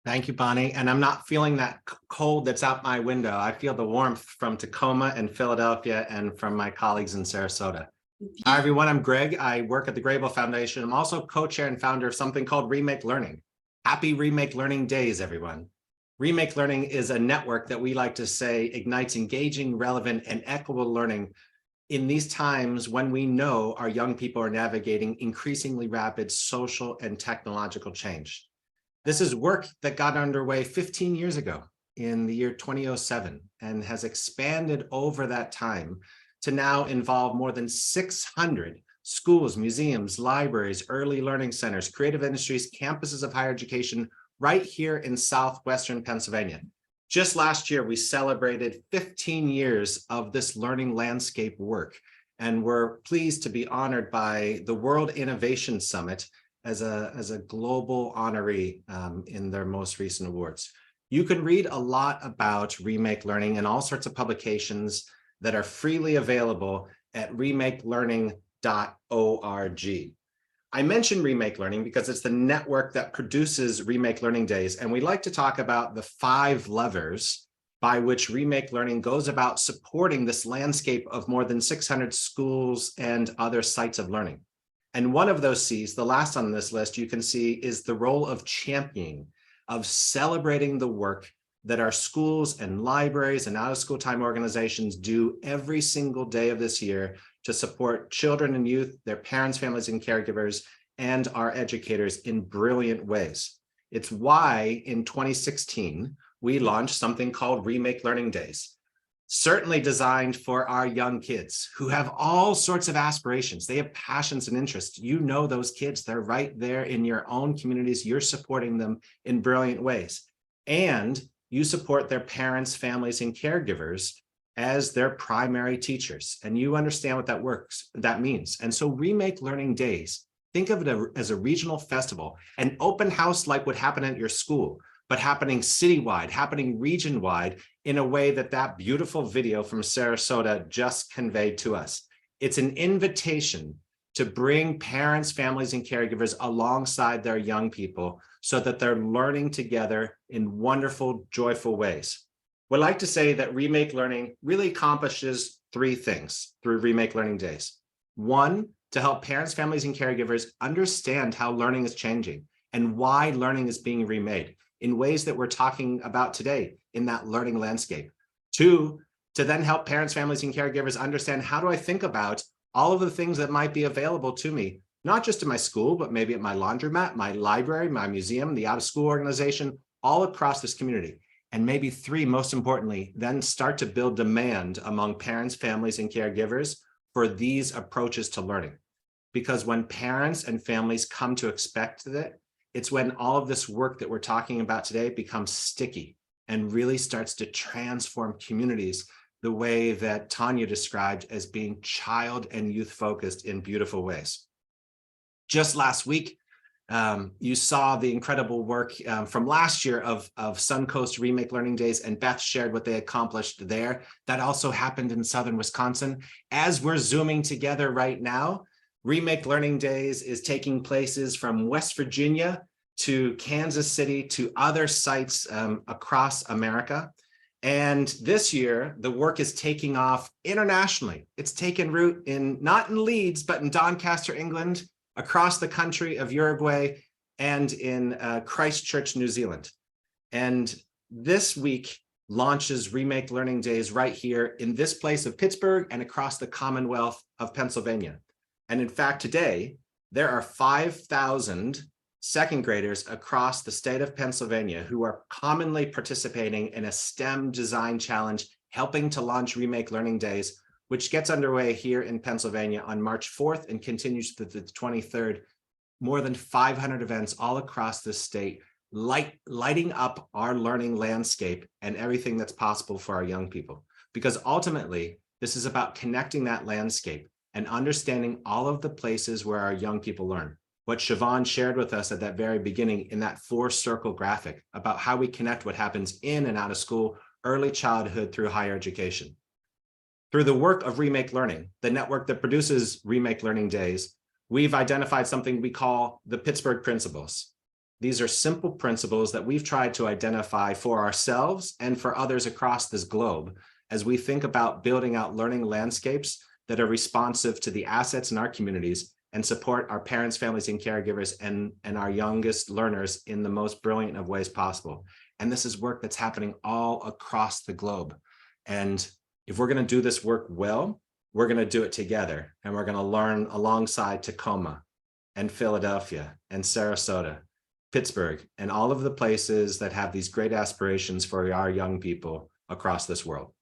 Thank you, Bonnie. And I'm not feeling that cold that's out my window. I feel the warmth from Tacoma and Philadelphia and from my colleagues in Sarasota. Hi, everyone. I'm Greg. I work at the Grable Foundation. I'm also co-chair and founder of something called Remake Learning. Happy Remake Learning Days, everyone. Remake Learning is a network that we like to say ignites engaging, relevant, and equitable learning in these times when we know our young people are navigating increasingly rapid social and technological change. This is work that got underway 15 years ago in the year 2007 and has expanded over that time to now involve more than 600 schools, museums, libraries, early learning centers, creative industries, campuses of higher education, right here in southwestern Pennsylvania. Just last year, we celebrated 15 years of this learning landscape work, and we're pleased to be honored by the World Innovation Summit as a global honoree in their most recent awards. You can read a lot about Remake Learning in all sorts of publications that are freely available at remakelearning.org. I mentioned Remake Learning because it's the network that produces Remake Learning Days. And we like to talk about the 5 levers by which Remake Learning goes about supporting this landscape of more than 600 schools and other sites of learning. And one of those C's, the last on this list, you can see is the role of championing, of celebrating the work that our schools and libraries and out-of-school time organizations do every single day of this year to support children and youth, their parents, families, and caregivers, and our educators in brilliant ways. It's why in 2016, we launched something called Remake Learning Days, certainly designed for our young kids who have all sorts of aspirations. They have passions and interests. You know those kids, they're right there in your own communities. You're supporting them in brilliant ways. And you support their parents, families, and caregivers as their primary teachers. And you understand what that means. And so Remake Learning Days, think of it as a regional festival, an open house like what happened at your school, but happening citywide, happening region-wide in a way that beautiful video from Sarasota just conveyed to us. It's an invitation to bring parents, families, and caregivers alongside their young people so that they're learning together in wonderful, joyful ways. We'd like to say that Remake Learning really accomplishes 3 things through Remake Learning Days. 1, to help parents, families, and caregivers understand how learning is changing and why learning is being remade in ways that we're talking about today in that learning landscape. 2, to then help parents, families, and caregivers understand, how do I think about all of the things that might be available to me, not just in my school, but maybe at my laundromat, my library, my museum, the out-of-school organization, all across this community. And maybe 3, most importantly, then start to build demand among parents, families, and caregivers for these approaches to learning. Because when parents and families come to expect that, it's when all of this work that we're talking about today becomes sticky and really starts to transform communities the way that Tanya described as being child and youth focused in beautiful ways. Just last week, you saw the incredible work from last year of Suncoast Remake Learning Days, and Beth shared what they accomplished there. That also happened in Southern Wisconsin. As we're Zooming together right now, Remake Learning Days is taking places from West Virginia to Kansas City to other sites across America. And this year, the work is taking off internationally. It's taken root not in Leeds, but in Doncaster, England, across the country of Uruguay, and in Christchurch, New Zealand. And this week launches Remake Learning Days right here in this place of Pittsburgh and across the Commonwealth of Pennsylvania. And in fact, today, there are 5,000 second graders across the state of Pennsylvania who are commonly participating in a STEM design challenge, helping to launch Remake Learning Days, which gets underway here in Pennsylvania on March 4th and continues to the 23rd. More than 500 events all across the state, lighting up our learning landscape and everything that's possible for our young people. Because ultimately, this is about connecting that landscape and understanding all of the places where our young people learn. What Siobhan shared with us at that very beginning in that 4-circle graphic about how we connect what happens in and out of school, early childhood through higher education. Through the work of Remake Learning, the network that produces Remake Learning Days, we've identified something we call the Pittsburgh Principles. These are simple principles that we've tried to identify for ourselves and for others across this globe as we think about building out learning landscapes that are responsive to the assets in our communities and support our parents, families, and caregivers and our youngest learners in the most brilliant of ways possible. And this is work that's happening all across the globe. And if we're going to do this work well, we're going to do it together. And we're going to learn alongside Tacoma and Philadelphia and Sarasota, Pittsburgh, and all of the places that have these great aspirations for our young people across this world.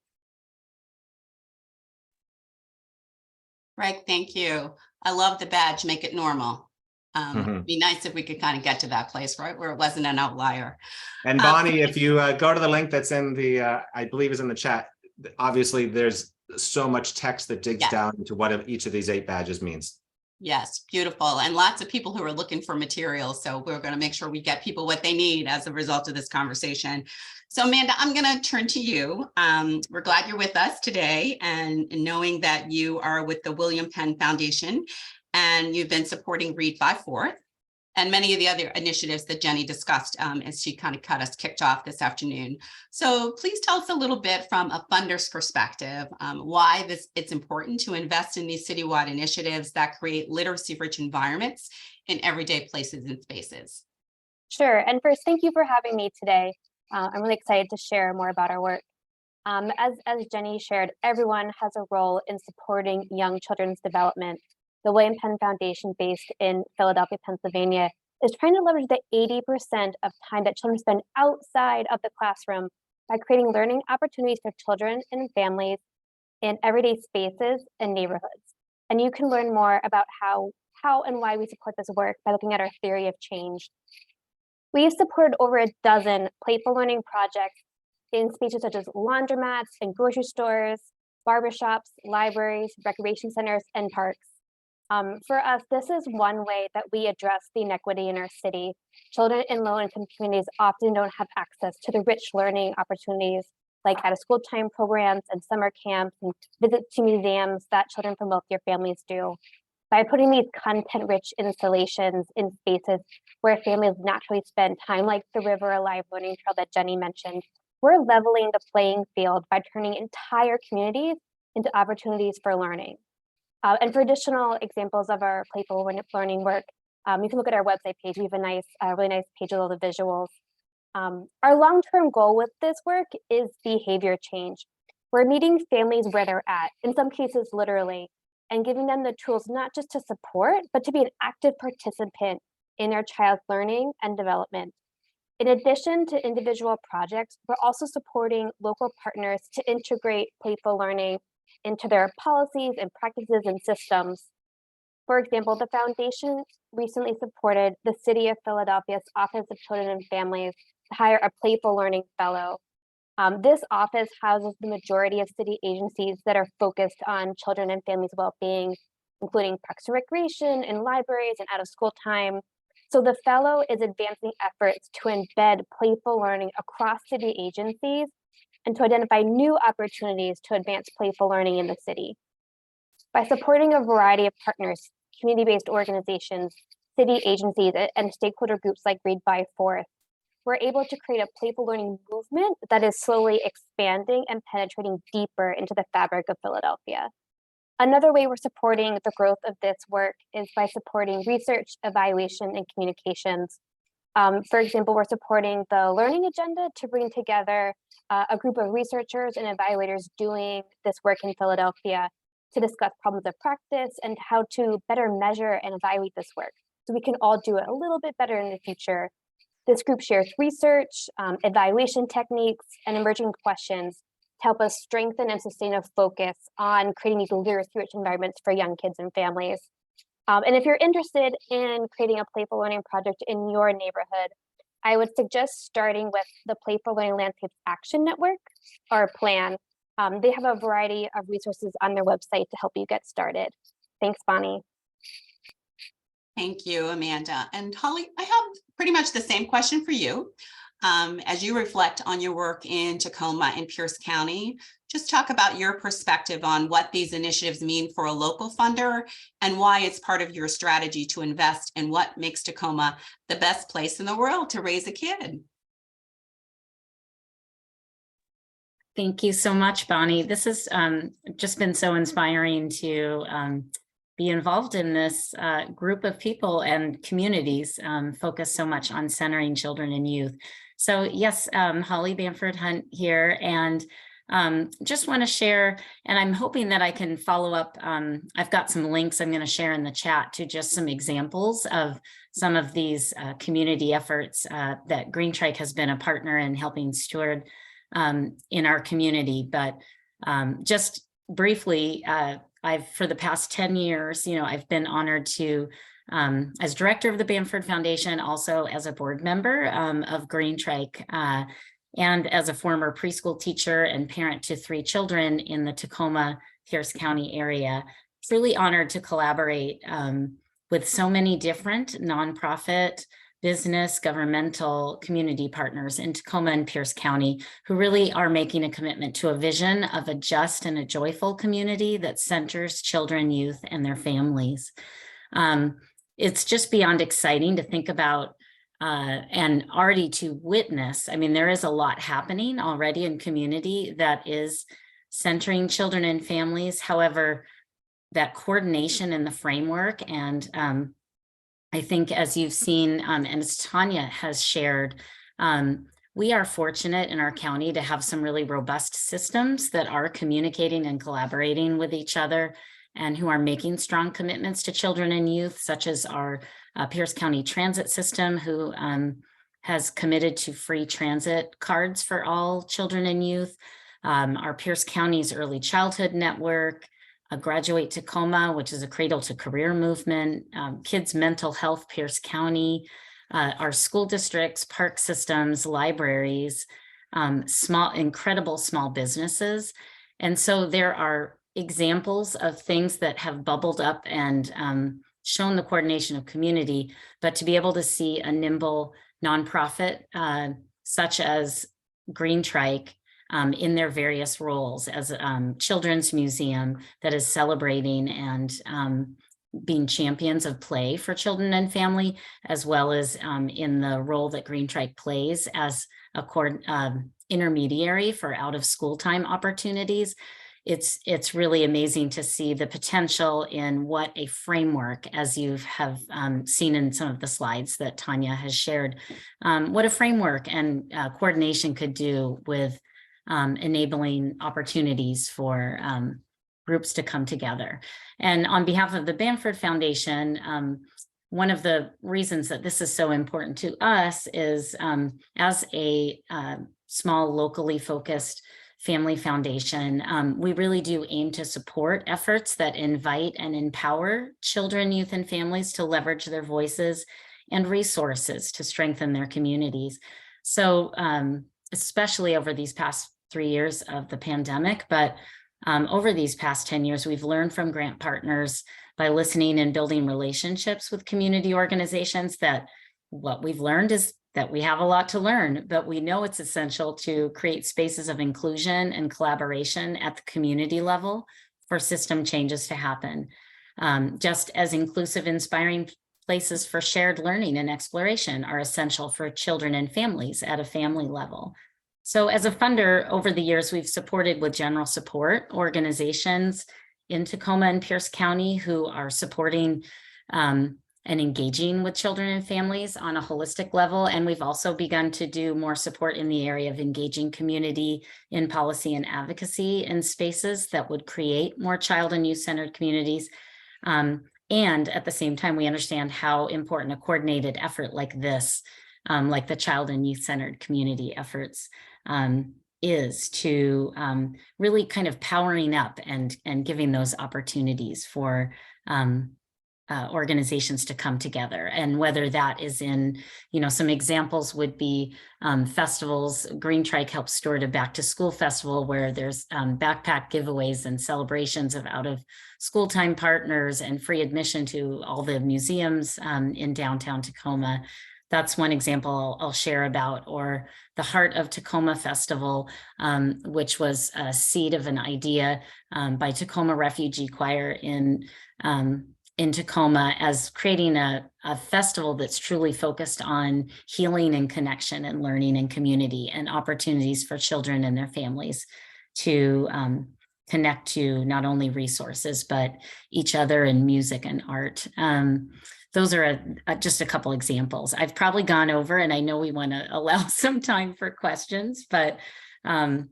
Greg, thank you. I love the badge, make it normal. It'd be nice if we could kind of get to that place, right, where it wasn't an outlier. And Bonnie, if you go to the link that's in the, I believe is in the chat, obviously there's so much text that digs down into what each of these 8 badges means. Yes, beautiful. And lots of people who are looking for materials. So we're going to make sure we get people what they need as a result of this conversation. So Amanda, I'm going to turn to you. We're glad you're with us today, and knowing that you are with the William Penn Foundation. and you've been supporting Read by Fourth and many of the other initiatives that Jenny discussed as she kind of kicked off this afternoon. So please tell us a little bit from a funder's perspective, why it's important to invest in these citywide initiatives that create literacy-rich environments in everyday places and spaces. Sure. And first, thank you for having me today. I'm really excited to share more about our work. As Jenny shared, everyone has a role in supporting young children's development. The William Penn Foundation, based in Philadelphia, Pennsylvania, is trying to leverage the 80% of time that children spend outside of the classroom by creating learning opportunities for children and families in everyday spaces and neighborhoods. And you can learn more about how and why we support this work by looking at our theory of change. We've supported over a dozen playful learning projects in spaces such as laundromats and grocery stores, barbershops, libraries, recreation centers, and parks. For us, this is one way that we address the inequity in our city. Children in low-income communities often don't have access to the rich learning opportunities like out-of-school time programs and summer camps and visits to museums that children from wealthier families do. By putting these content-rich installations in spaces where families naturally spend time, like the River Alive Learning Trail that Jenny mentioned, we're leveling the playing field by turning entire communities into opportunities for learning. And for additional examples of our playful learning work, you can look at our website page. We have a really nice page with all the visuals. Our long-term goal with this work is behavior change. We're meeting families where they're at, in some cases literally, and giving them the tools not just to support, but to be an active participant in their child's learning and development. In addition to individual projects, we're also supporting local partners to integrate playful learning into their policies and practices and systems. For example, the foundation recently supported the City of Philadelphia's Office of Children and Families to hire a playful learning fellow. This office houses the majority of city agencies that are focused on children and families' well-being, including parks and recreation and libraries and out-of-school time. So the fellow is advancing efforts to embed playful learning across city agencies and to identify new opportunities to advance playful learning in the city. By supporting a variety of partners, community-based organizations, city agencies, and stakeholder groups like Read by Fourth, we're able to create a playful learning movement that is slowly expanding and penetrating deeper into the fabric of Philadelphia. Another way we're supporting the growth of this work is by supporting research, evaluation, and communications. For example, we're supporting the learning agenda to bring together a group of researchers and evaluators doing this work in Philadelphia to discuss problems of practice and how to better measure and evaluate this work, so we can all do it a little bit better in the future. This group shares research, evaluation techniques, and emerging questions to help us strengthen and sustain a focus on creating these literacy-rich environments for young kids and families. And if you're interested in creating a playful learning project in your neighborhood, I would suggest starting with the Playful Learning Landscapes Action Network, or PLAN. They have a variety of resources on their website to help you get started. Thanks, Bonnie. Thank you, Amanda. And Holly, I have pretty much the same question for you. As you reflect on your work in Tacoma and Pierce County, just talk about your perspective on what these initiatives mean for a local funder and why it's part of your strategy to invest in what makes Tacoma the best place in the world to raise a kid. Thank you so much, Bonnie. This has just been so inspiring to be involved in this group of people and communities focused so much on centering children and youth. So yes, Holly Bamford Hunt here, and just want to share, and I'm hoping that I can follow up. I've got some links I'm going to share in the chat to just some examples of some of these community efforts that Green Trike has been a partner in helping steward in our community. But just briefly, for the past 10 years, I've been honored to, as director of the Bamford Foundation, also as a board member of Green Trike, and as a former preschool teacher and parent to 3 children in the Tacoma, Pierce County area. Truly honored to collaborate with so many different nonprofit, business, governmental, community partners in Tacoma and Pierce County who really are making a commitment to a vision of a just and a joyful community that centers children, youth, and their families. It's just beyond exciting to think about and already to witness. I mean, there is a lot happening already in community that is centering children and families. However, that coordination in the framework, and I think as you've seen, and as Tanya has shared, we are fortunate in our county to have some really robust systems that are communicating and collaborating with each other and who are making strong commitments to children and youth, such as our Pierce County Transit System, who has committed to free transit cards for all children and youth. Our Pierce County's Early Childhood Network, Graduate Tacoma, which is a cradle to career movement, Kids Mental Health Pierce County, our school districts, park systems, libraries, incredible small businesses. And so there are examples of things that have bubbled up and shown the coordination of community, but to be able to see a nimble nonprofit such as Green Trike in their various roles as a children's museum that is celebrating and being champions of play for children and family, as well as in the role that Green Trike plays as a intermediary for out of school time opportunities. It's really amazing to see the potential in what a framework, as you have seen in some of the slides that Tanya has shared, what a framework and coordination could do with enabling opportunities for groups to come together. And on behalf of the Bamford Foundation, one of the reasons that this is so important to us is as a small locally focused family foundation, we really do aim to support efforts that invite and empower children, youth, and families to leverage their voices and resources to strengthen their communities. So especially over these past 3 years of the pandemic, but over these past 10 years, we've learned from grant partners by listening and building relationships with community organizations that what we've learned is that we have a lot to learn, but we know it's essential to create spaces of inclusion and collaboration at the community level for system changes to happen. Just as inclusive, inspiring places for shared learning and exploration are essential for children and families at a family level. So as a funder, over the years, we've supported with general support organizations in Tacoma and Pierce County who are supporting and engaging with children and families on a holistic level. And we've also begun to do more support in the area of engaging community in policy and advocacy in spaces that would create more child and youth-centered communities. And at the same time, we understand how important a coordinated effort like this, like the child and youth-centered community efforts, is to really kind of powering up and giving those opportunities for organizations to come together. And whether that is in, some examples would be festivals. Green Trike helps steward a back to school festival where there's backpack giveaways and celebrations of out of school time partners and free admission to all the museums in downtown Tacoma. That's one example I'll share about, or the Heart of Tacoma Festival, which was a seed of an idea by Tacoma Refugee Choir in Tacoma as creating a festival that's truly focused on healing and connection and learning and community and opportunities for children and their families to connect to not only resources, but each other in music and art. Those are just a couple examples. I've probably gone over, and I know we want to allow some time for questions, but Bamford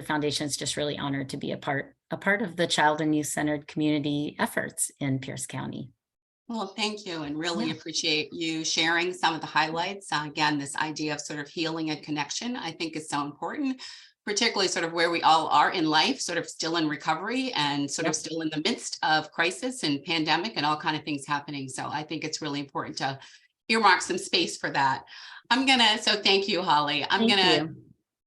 Foundation is just really honored to be a part of the child and youth-centered community efforts in Pierce County. Well, thank you, and really appreciate you sharing some of the highlights. Again, this idea of sort of healing and connection, I think is so important, particularly sort of where we all are in life, sort of still in recovery and sort of still in the midst of crisis and pandemic and all kind of things happening. So I think it's really important to earmark some space for that. So thank you, Holly. I'm gonna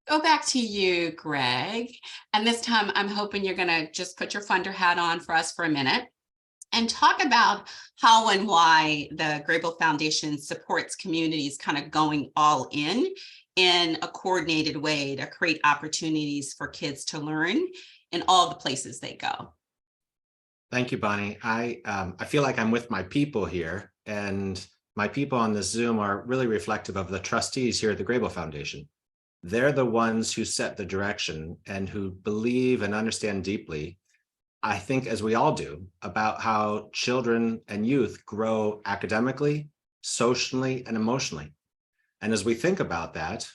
go back to you, Greg. And this time I'm hoping you're gonna just put your funder hat on for us for a minute and talk about how and why the Grable Foundation supports communities kind of going all in a coordinated way to create opportunities for kids to learn in all the places they go. Thank you, Bonnie. I feel like I'm with my people here, and my people on this Zoom are really reflective of the trustees here at the Grable Foundation. They're the ones who set the direction and who believe and understand deeply, I think, as we all do, about how children and youth grow academically, socially, and emotionally. And as we think about that,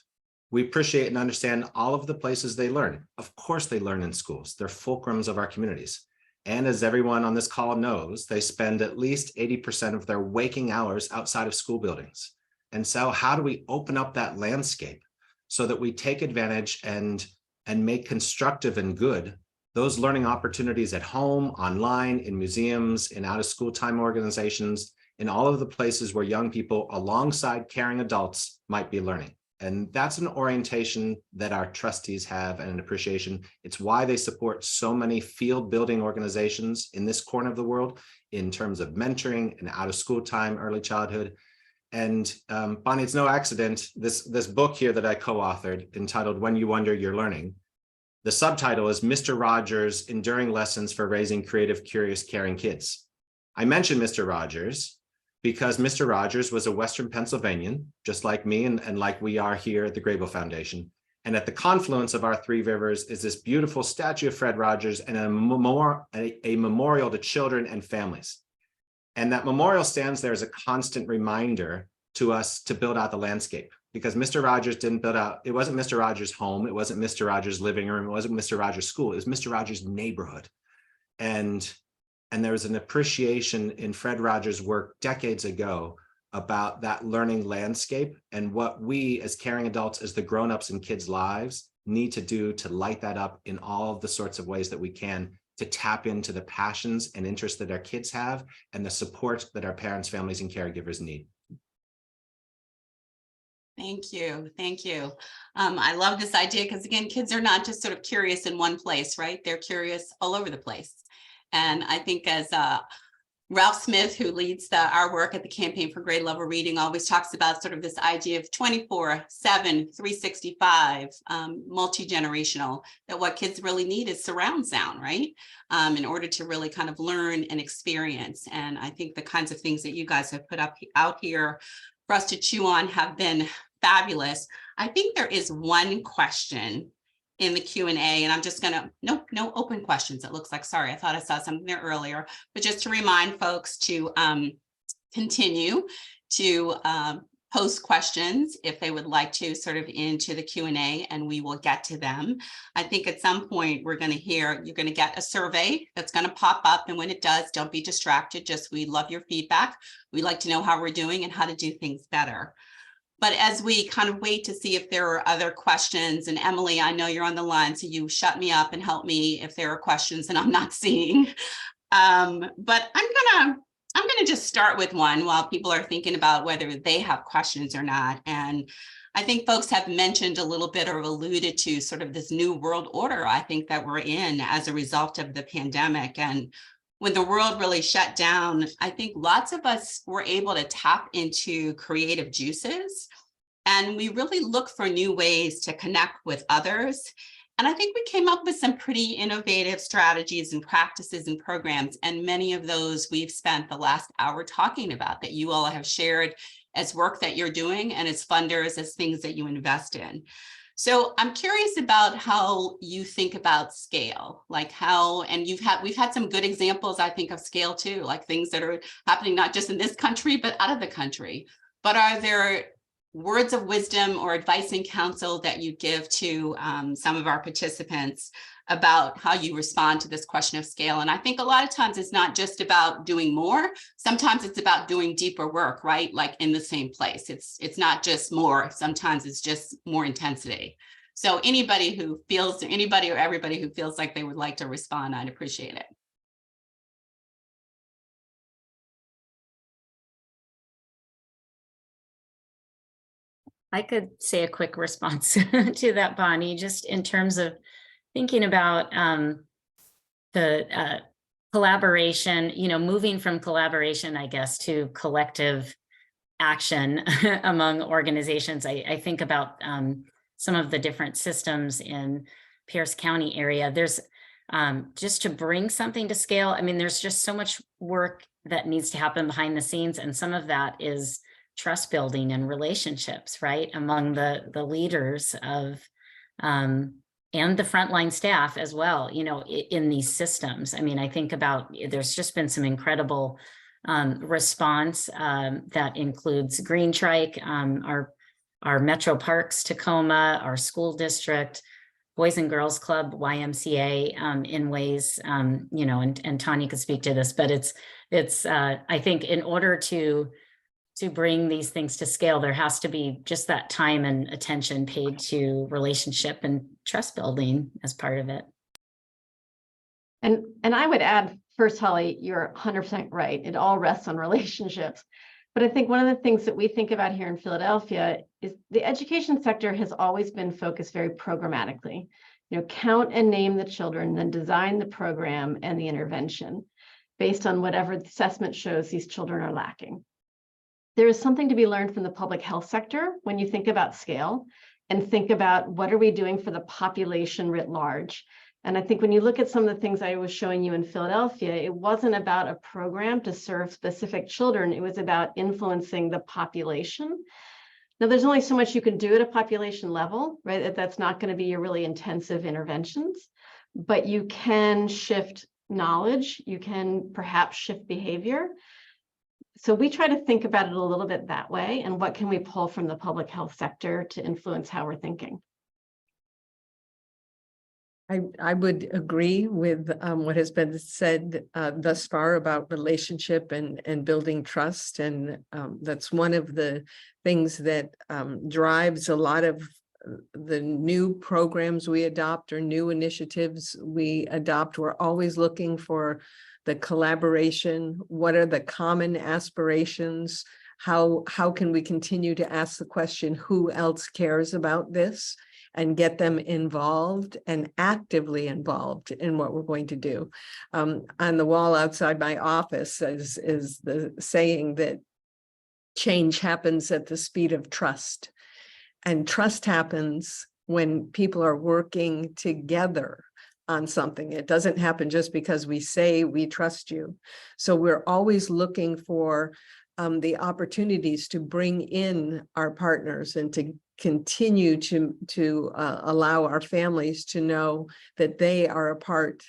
we appreciate and understand all of the places they learn. Of course, they learn in schools. They're fulcrums of our communities. And as everyone on this call knows, they spend at least 80% of their waking hours outside of school buildings. And so how do we open up that landscape so that we take advantage and make constructive and good those learning opportunities at home, online, in museums, in out of school time organizations, in all of the places where young people alongside caring adults might be learning. And that's an orientation that our trustees have and an appreciation. It's why they support so many field building organizations in this corner of the world in terms of mentoring and out of school time, early childhood. And Bonnie, it's no accident, this book here that I co-authored entitled When You Wonder You're Learning, the subtitle is Mr. Rogers' Enduring Lessons for Raising Creative, Curious, Caring Kids. I mentioned Mr. Rogers because Mr. Rogers was a Western Pennsylvanian, just like me and like we are here at the Grable Foundation. And at the confluence of our three rivers is this beautiful statue of Fred Rogers and a memorial to children and families. And that memorial stands there as a constant reminder to us to build out the landscape, because Mr. Rogers didn't build out, it wasn't Mr. Rogers' home, it wasn't Mr. Rogers' living room, it wasn't Mr. Rogers' school, it was Mr. Rogers' neighborhood. And there was an appreciation in Fred Rogers' work decades ago about that learning landscape and what we as caring adults, as the grown-ups in kids' lives, need to do to light that up in all of the sorts of ways that we can to tap into the passions and interests that our kids have and the support that our parents, families, and caregivers need. Thank you. Thank you. I love this idea because, again, kids are not just sort of curious in one place, right? They're curious all over the place. And I think as Ralph Smith, who leads our work at the Campaign for Grade Level Reading, always talks about sort of this idea of 24/7, 365, multi-generational, that what kids really need is surround sound, right? In order to really kind of learn and experience. And I think the kinds of things that you guys have put out here for us to chew on have been fabulous. I think there is one question in the Q&A, and I'm just gonna, no open questions, it looks like. Sorry, I thought I saw something there earlier, but just to remind folks to continue to post questions if they would like to, sort of into the Q&A, and we will get to them. I think at some point you're gonna get a survey that's gonna pop up, and when it does, don't be distracted, just we love your feedback. We like to know how we're doing and how to do things better. But as we kind of wait to see if there are other questions, and Emily, I know you're on the line, so you shut me up and help me if there are questions that I'm not seeing. But I'm gonna just start with one while people are thinking about whether they have questions or not. And I think folks have mentioned a little bit or alluded to sort of this new world order, I think, that we're in as a result of the pandemic. And when the world really shut down, I think lots of us were able to tap into creative juices, and we really look for new ways to connect with others. And I think we came up with some pretty innovative strategies and practices and programs, and many of those we've spent the last hour talking about, that you all have shared as work that you're doing and as funders, as things that you invest in. So I'm curious about how you think about scale, like how, and we've had some good examples, I think, of scale too, like things that are happening not just in this country, but out of the country. But are there words of wisdom or advice and counsel that you give to some of our participants about how you respond to this question of scale? And I think a lot of times it's not just about doing more. Sometimes it's about doing deeper work, right? Like in the same place. It's not just more. Sometimes it's just more intensity. So anybody or everybody who feels like they would like to respond, I'd appreciate it. I could say a quick response to that, Bonnie, just in terms of thinking about the collaboration, moving from collaboration, I guess, to collective action among organizations. I think about some of the different systems in Pierce County area. There's just to bring something to scale. I mean, there's just so much work that needs to happen behind the scenes. And some of that is trust building and relationships, right? Among the leaders of, and the frontline staff as well, you know, in these systems. I mean, I think about, there's just been some incredible response that includes Green Trike, our Metro Parks Tacoma, our school district, Boys and Girls Club, YMCA, in ways, you know, and Tanya could speak to this, but it's I think in order to bring these things to scale, there has to be just that time and attention paid to relationship and trust building as part of it. And I would add, first, Holly, you're 100% right. It all rests on relationships. But I think one of the things that we think about here in Philadelphia is the education sector has always been focused very programmatically. You know, count and name the children, then design the program and the intervention based on whatever the assessment shows these children are lacking. There is something to be learned from the public health sector when you think about scale and think about what are we doing for the population writ large. And I think when you look at some of the things I was showing you in Philadelphia, it wasn't about a program to serve specific children. It was about influencing the population. Now, there's only so much you can do at a population level, right? That's not going to be your really intensive interventions, but you can shift knowledge. You can perhaps shift behavior. So we try to think about it a little bit that way. And what can we pull from the public health sector to influence how we're thinking? I would agree with what has been said thus far about relationship and building trust. And that's one of the things that drives a lot of the new programs we adopt or new initiatives we adopt. We're always looking for the collaboration. What are the common aspirations? How can we continue to ask the question, who else cares about this? And get them involved and actively involved in what we're going to do. On the wall outside my office is the saying that change happens at the speed of trust. And trust happens when people are working together on something. It doesn't happen just because we say we trust you. So we're always looking for the opportunities to bring in our partners and to continue to allow our families to know that they are a part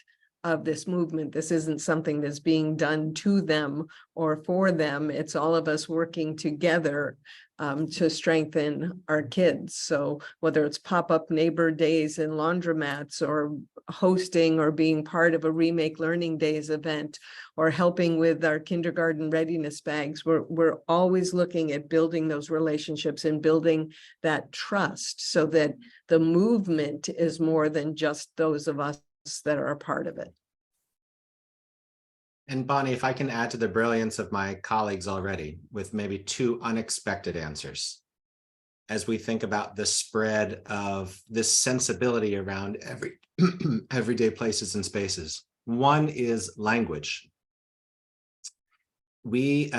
of this movement. This isn't something that's being done to them or for them. It's all of us working together to strengthen our kids. So whether it's pop-up neighbor days and laundromats, or hosting or being part of a Remake Learning Days event, or helping with our kindergarten readiness bags, we're always looking at building those relationships and building that trust so that the movement is more than just those of us that are a part of it. And Bonnie, if I can add to the brilliance of my colleagues already with maybe two unexpected answers, as we think about the spread of this sensibility around everyday places and spaces. One is language. We,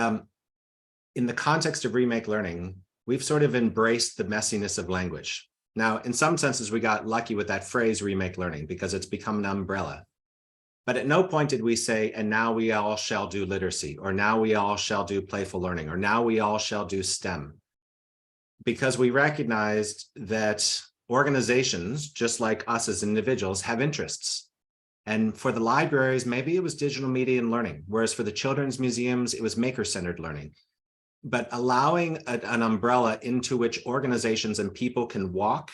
in the context of Remake Learning, we've sort of embraced the messiness of language. Now, in some senses, we got lucky with that phrase Remake Learning because it's become an umbrella. But at no point did we say, and now we all shall do literacy, or now we all shall do playful learning, or now we all shall do STEM. Because we recognized that organizations, just like us as individuals, have interests. And for the libraries, maybe it was digital media and learning, whereas for the children's museums, it was maker-centered learning. But allowing an umbrella into which organizations and people can walk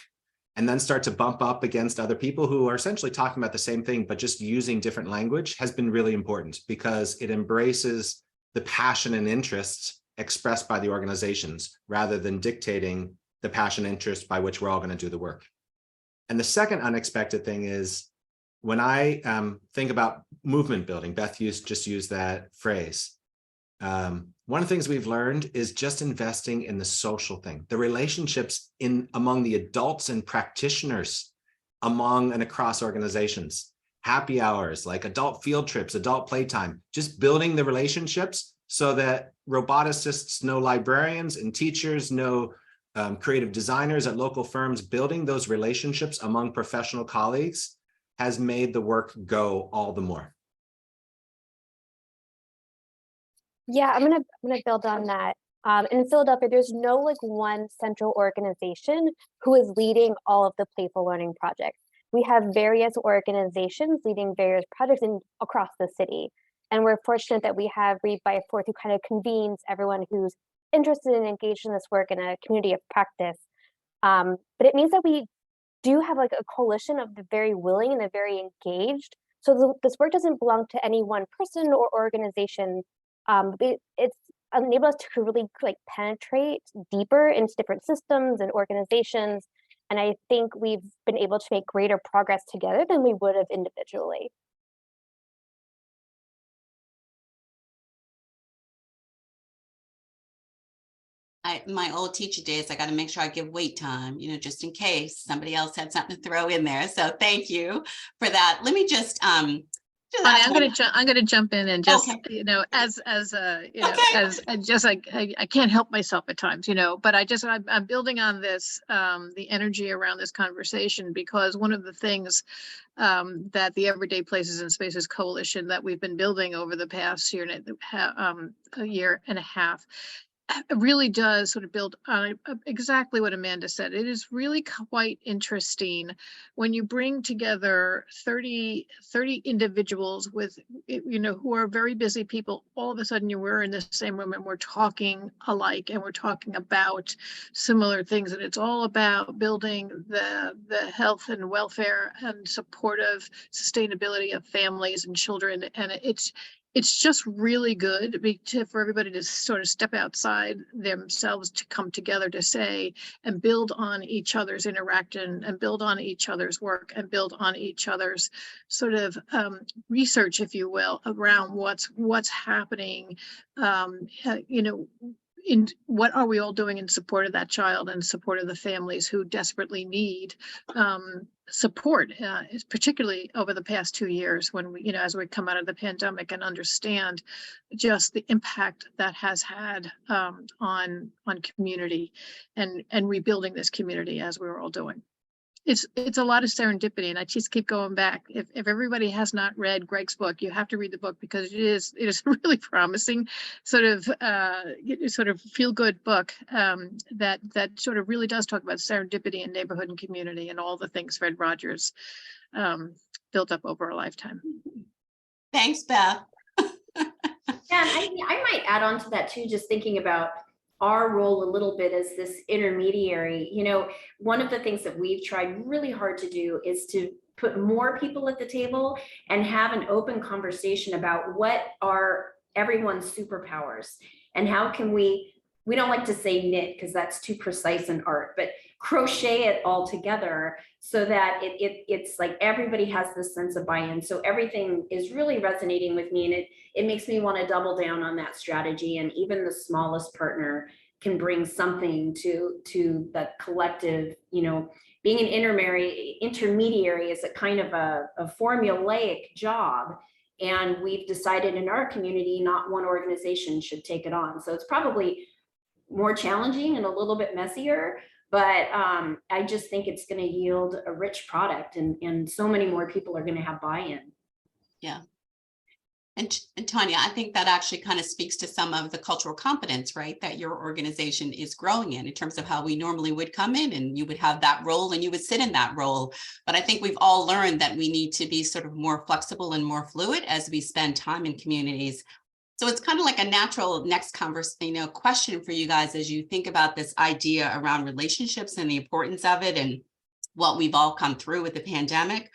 and then start to bump up against other people who are essentially talking about the same thing, but just using different language has been really important because it embraces the passion and interests expressed by the organizations rather than dictating the passion and interest by which we're all going to do the work. And the second unexpected thing is when I think about movement building, Beth just used that phrase. One of the things we've learned is just investing in the social thing, the relationships among the adults and practitioners among and across organizations, happy hours, like adult field trips, adult playtime, just building the relationships so that roboticists know librarians and teachers know creative designers at local firms, building those relationships among professional colleagues has made the work go all the more? Yeah, I'm gonna build on that. In Philadelphia, there's no like one central organization who is leading all of the playful learning projects. We have various organizations leading various projects across the city. And we're fortunate that we have Read by Fourth, who kind of convenes everyone who's interested and engaged in this work in a community of practice. But it means that we do have like a coalition of the very willing and the very engaged. So this work doesn't belong to any one person or organization. It's enabled us to really like penetrate deeper into different systems and organizations. And I think we've been able to make greater progress together than we would have individually. My old teacher days, I got to make sure I give wait time, just in case somebody else had something to throw in there. So thank you for that. Let me just I'm gonna jump in and just, Okay. as I can't help myself at times, but I'm building on this, the energy around this conversation, because one of the things that the Everyday Places and Spaces Coalition that we've been building over the past year and a half really does sort of build on exactly what Amanda said. It is really quite interesting when you bring together 30 individuals with, who are very busy people. All of a sudden we're in the same room and we're talking alike and we're talking about similar things. And it's all about building the health and welfare and supportive sustainability of families and children. And it's just really good for everybody to sort of step outside themselves, to come together to say and build on each other's interaction and build on each other's work and build on each other's sort of research, if you will, around what's happening, in what are we all doing in support of that child and support of the families who desperately need support, particularly over the past 2 years when we, as we come out of the pandemic and understand just the impact that has had on community and rebuilding this community as we were all doing. It's a lot of serendipity, and I just keep going back. If everybody has not read Greg's book, you have to read the book, because it is really promising, sort of feel good book that sort of really does talk about serendipity and neighborhood and community and all the things Fred Rogers built up over a lifetime. Thanks, Beth. Yeah, and I might add on to that too, just thinking about our role a little bit as this intermediary. One of the things that we've tried really hard to do is to put more people at the table and have an open conversation about what are everyone's superpowers and how can we don't like to say knit because that's too precise in art, but crochet it all together so that it's like everybody has this sense of buy-in. So everything is really resonating with me, and it makes me want to double down on that strategy. And even the smallest partner can bring something to the collective. Being an intermediary is a kind of a formulaic job. And we've decided in our community, not one organization should take it on. So it's probably more challenging and a little bit messier, but I just think it's going to yield a rich product, and so many more people are going to have buy-in. Yeah. And Tanya, I think that actually kind of speaks to some of the cultural competence, right, that your organization is growing in terms of how we normally would come in and you would have that role and you would sit in that role. But I think we've all learned that we need to be sort of more flexible and more fluid as we spend time in communities. So it's kind of like a natural next question for you guys as you think about this idea around relationships and the importance of it and what we've all come through with the pandemic.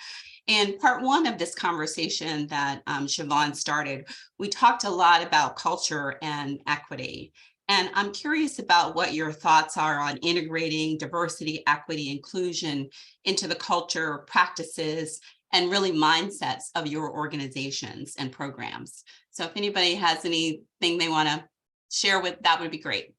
In part one of this conversation that Siobhan started, we talked a lot about culture and equity. And I'm curious about what your thoughts are on integrating diversity, equity, inclusion into the culture, practices, and really mindsets of your organizations and programs. So if anybody has anything they want to share with, that would be great.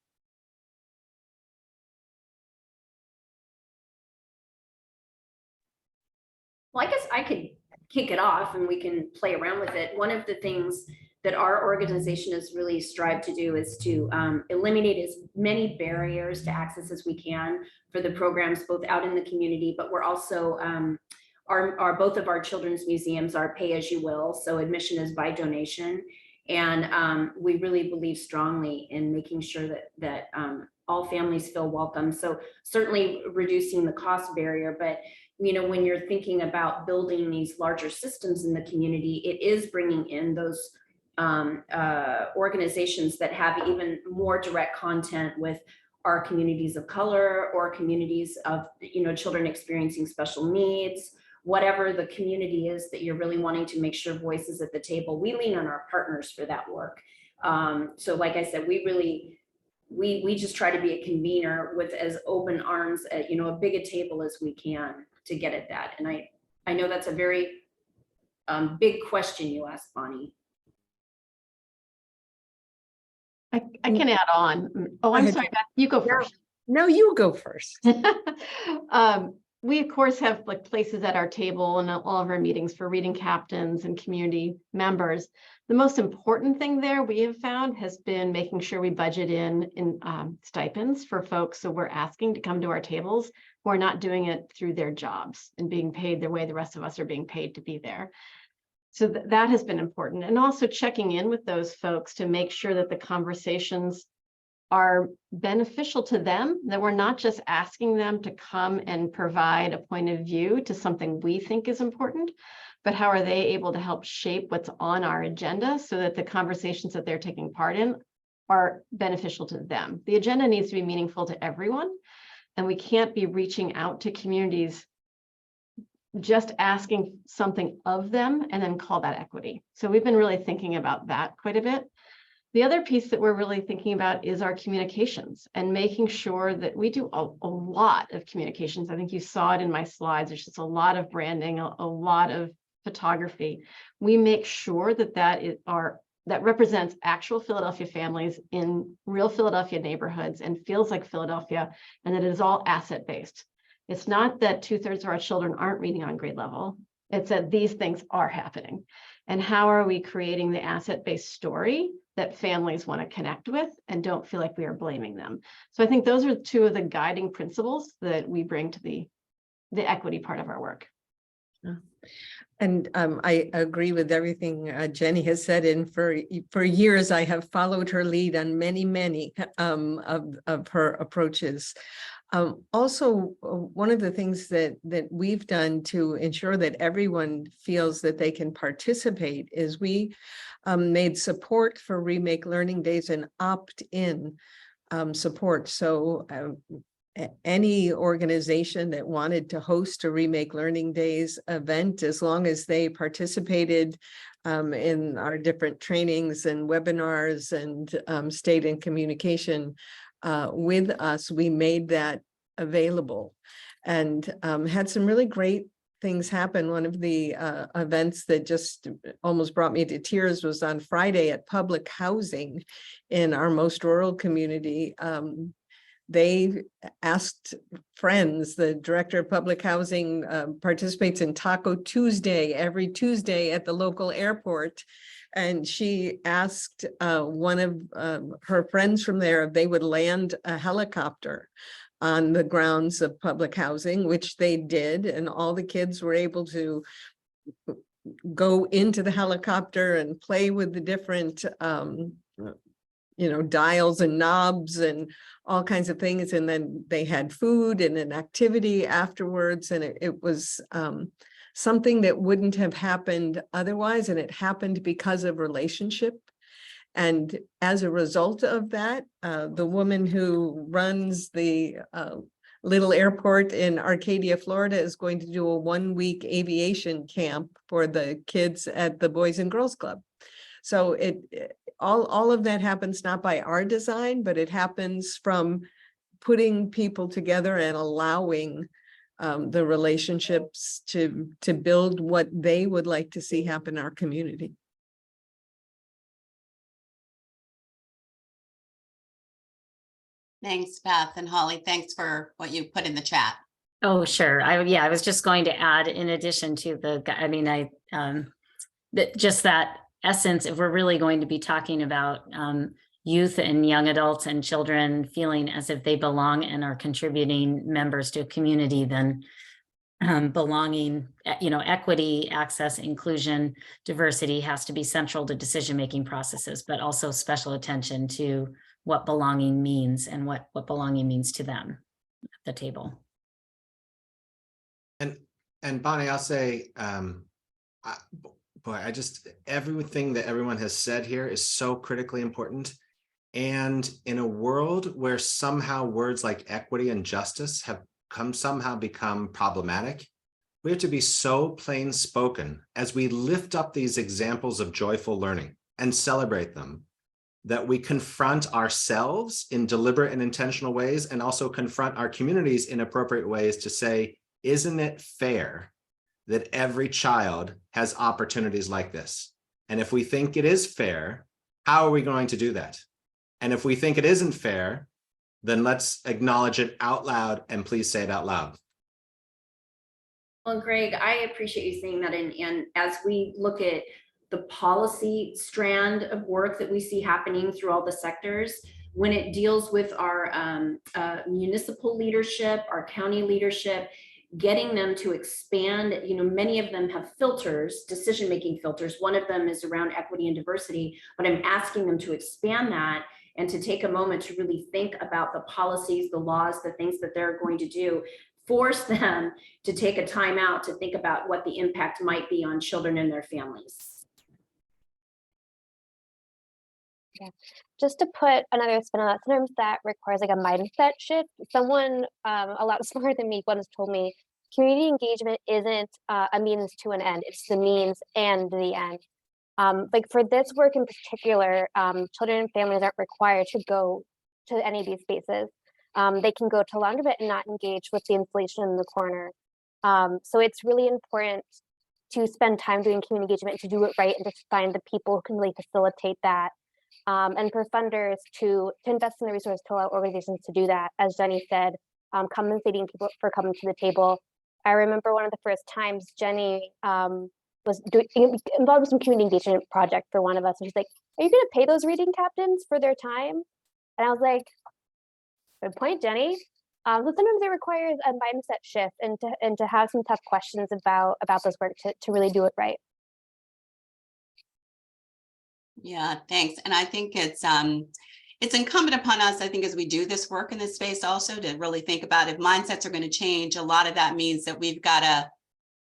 Well, I guess I could kick it off and we can play around with it. One of the things that our organization has really strived to do is to eliminate as many barriers to access as we can for the programs, both out in the community, but we're also both of our children's museums are pay as you will, so admission is by donation. And we really believe strongly in making sure that all families feel welcome. So certainly reducing the cost barrier, but when you're thinking about building these larger systems in the community, it is bringing in those organizations that have even more direct content with our communities of color or communities of children experiencing special needs. Whatever the community is that you're really wanting to make sure voices at the table, we lean on our partners for that work. So like I said, we just try to be a convener with as open arms, as big a table as we can to get at that. And I know that's a very big question you asked, Bonnie. I can add on. Oh, I'm sorry, Beth, you go first. No, you go first. We of course have like places at our table and all of our meetings for reading captains and community members. The most important thing there we have found has been making sure we budget in stipends for folks. So we're asking to come to our tables who are not doing it through their jobs and being paid the way the rest of us are being paid to be there. So that has been important. And also checking in with those folks to make sure that the conversations are beneficial to them, that we're not just asking them to come and provide a point of view to something we think is important, but how are they able to help shape what's on our agenda so that the conversations that they're taking part in are beneficial to them. The agenda needs to be meaningful to everyone, and we can't be reaching out to communities just asking something of them and then call that equity. So we've been really thinking about that quite a bit. The other piece that we're really thinking about is our communications and making sure that we do a lot of communications. I think you saw it in my slides. There's just a lot of branding, a lot of photography. We make sure that that represents actual Philadelphia families in real Philadelphia neighborhoods and feels like Philadelphia, and that it is all asset-based. It's not that 2/3 of our children aren't reading on grade level. It's that these things are happening. And how are we creating the asset-based story that families want to connect with and don't feel like we are blaming them? So I think those are two of the guiding principles that we bring to the equity part of our work. And I agree with everything Jenny has said. And for years, I have followed her lead on many of her approaches. Also, one of the things that we've done to ensure that everyone feels that they can participate is we made support for Remake Learning Days an opt-in support. So any organization that wanted to host a Remake Learning Days event, as long as they participated in our different trainings and webinars and stayed in communication with us, we made that available and had some really great things happen. One of the events that just almost brought me to tears was on Friday at public housing in our most rural community. They asked friends. The director of public housing participates in Taco Tuesday every Tuesday at the local airport. And she asked one of her friends from there if they would land a helicopter on the grounds of public housing, which they did. And all the kids were able to go into the helicopter and play with the different, dials and knobs and all kinds of things. And then they had food and an activity afterwards. And it was something that wouldn't have happened otherwise. And it happened because of relationship. And as a result of that, the woman who runs the little airport in Arcadia, Florida, is going to do a 1-week aviation camp for the kids at the Boys and Girls Club. So all of that happens not by our design, but it happens from putting people together and allowing the relationships to build what they would like to see happen in our community. Thanks, Beth, and Holly. Thanks for what you put in the chat. Oh, sure. I was just going to add, in addition to just that essence, if we're really going to be talking about youth and young adults and children feeling as if they belong and are contributing members to a community, then belonging, equity, access, inclusion, diversity has to be central to decision-making processes, but also special attention to what belonging means and what belonging means to them at the table. And Bonnie, I'll say, everything that everyone has said here is so critically important. And in a world where somehow words like equity and justice have somehow become problematic, we have to be so plain spoken as we lift up these examples of joyful learning and celebrate them, that we confront ourselves in deliberate and intentional ways, and also confront our communities in appropriate ways to say, isn't it fair that every child has opportunities like this? And if we think it is fair, how are we going to do that? And if we think it isn't fair, then let's acknowledge it out loud, and please say it out loud. Well, Greg, I appreciate you saying that. And as we look at the policy strand of work that we see happening through all the sectors, when it deals with our municipal leadership, our county leadership, getting them to expand, many of them have filters, decision-making filters. One of them is around equity and diversity, but I'm asking them to expand that and to take a moment to really think about the policies, the laws, the things that they're going to do, force them to take a time out to think about what the impact might be on children and their families. Yeah. Just to put another spin on that, sometimes that requires like a mindset shift. Someone a lot smarter than me once told me, community engagement isn't a means to an end, it's the means and the end. Like for this work in particular, children and families aren't required to go to any of these spaces. They can go to laundromat and not engage with the installation in the corner. So it's really important to spend time doing community engagement, to do it right, and to find the people who can really facilitate that. And for funders to invest in the resources to allow organizations to do that. As Jenny said, compensating people for coming to the table. I remember one of the first times Jenny was involved with some community engagement project for one of us. And she's like, are you going to pay those reading captains for their time? And I was like, good point, Jenny. So sometimes it requires a mindset shift and to have some tough questions about this work to really do it right. Yeah, thanks. And I think it's incumbent upon us, I think, as we do this work in this space also to really think about if mindsets are going to change. A lot of that means that we've got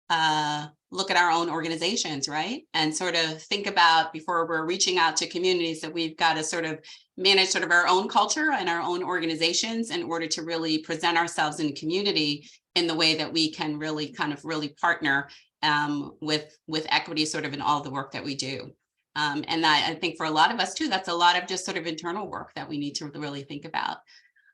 to look at our own organizations, right? And sort of think about, before we're reaching out to communities, that we've got to sort of manage sort of our own culture and our own organizations in order to really present ourselves in the community in the way that we can really kind of really partner with equity sort of in all the work that we do. And I think for a lot of us too, that's a lot of just sort of internal work that we need to really think about.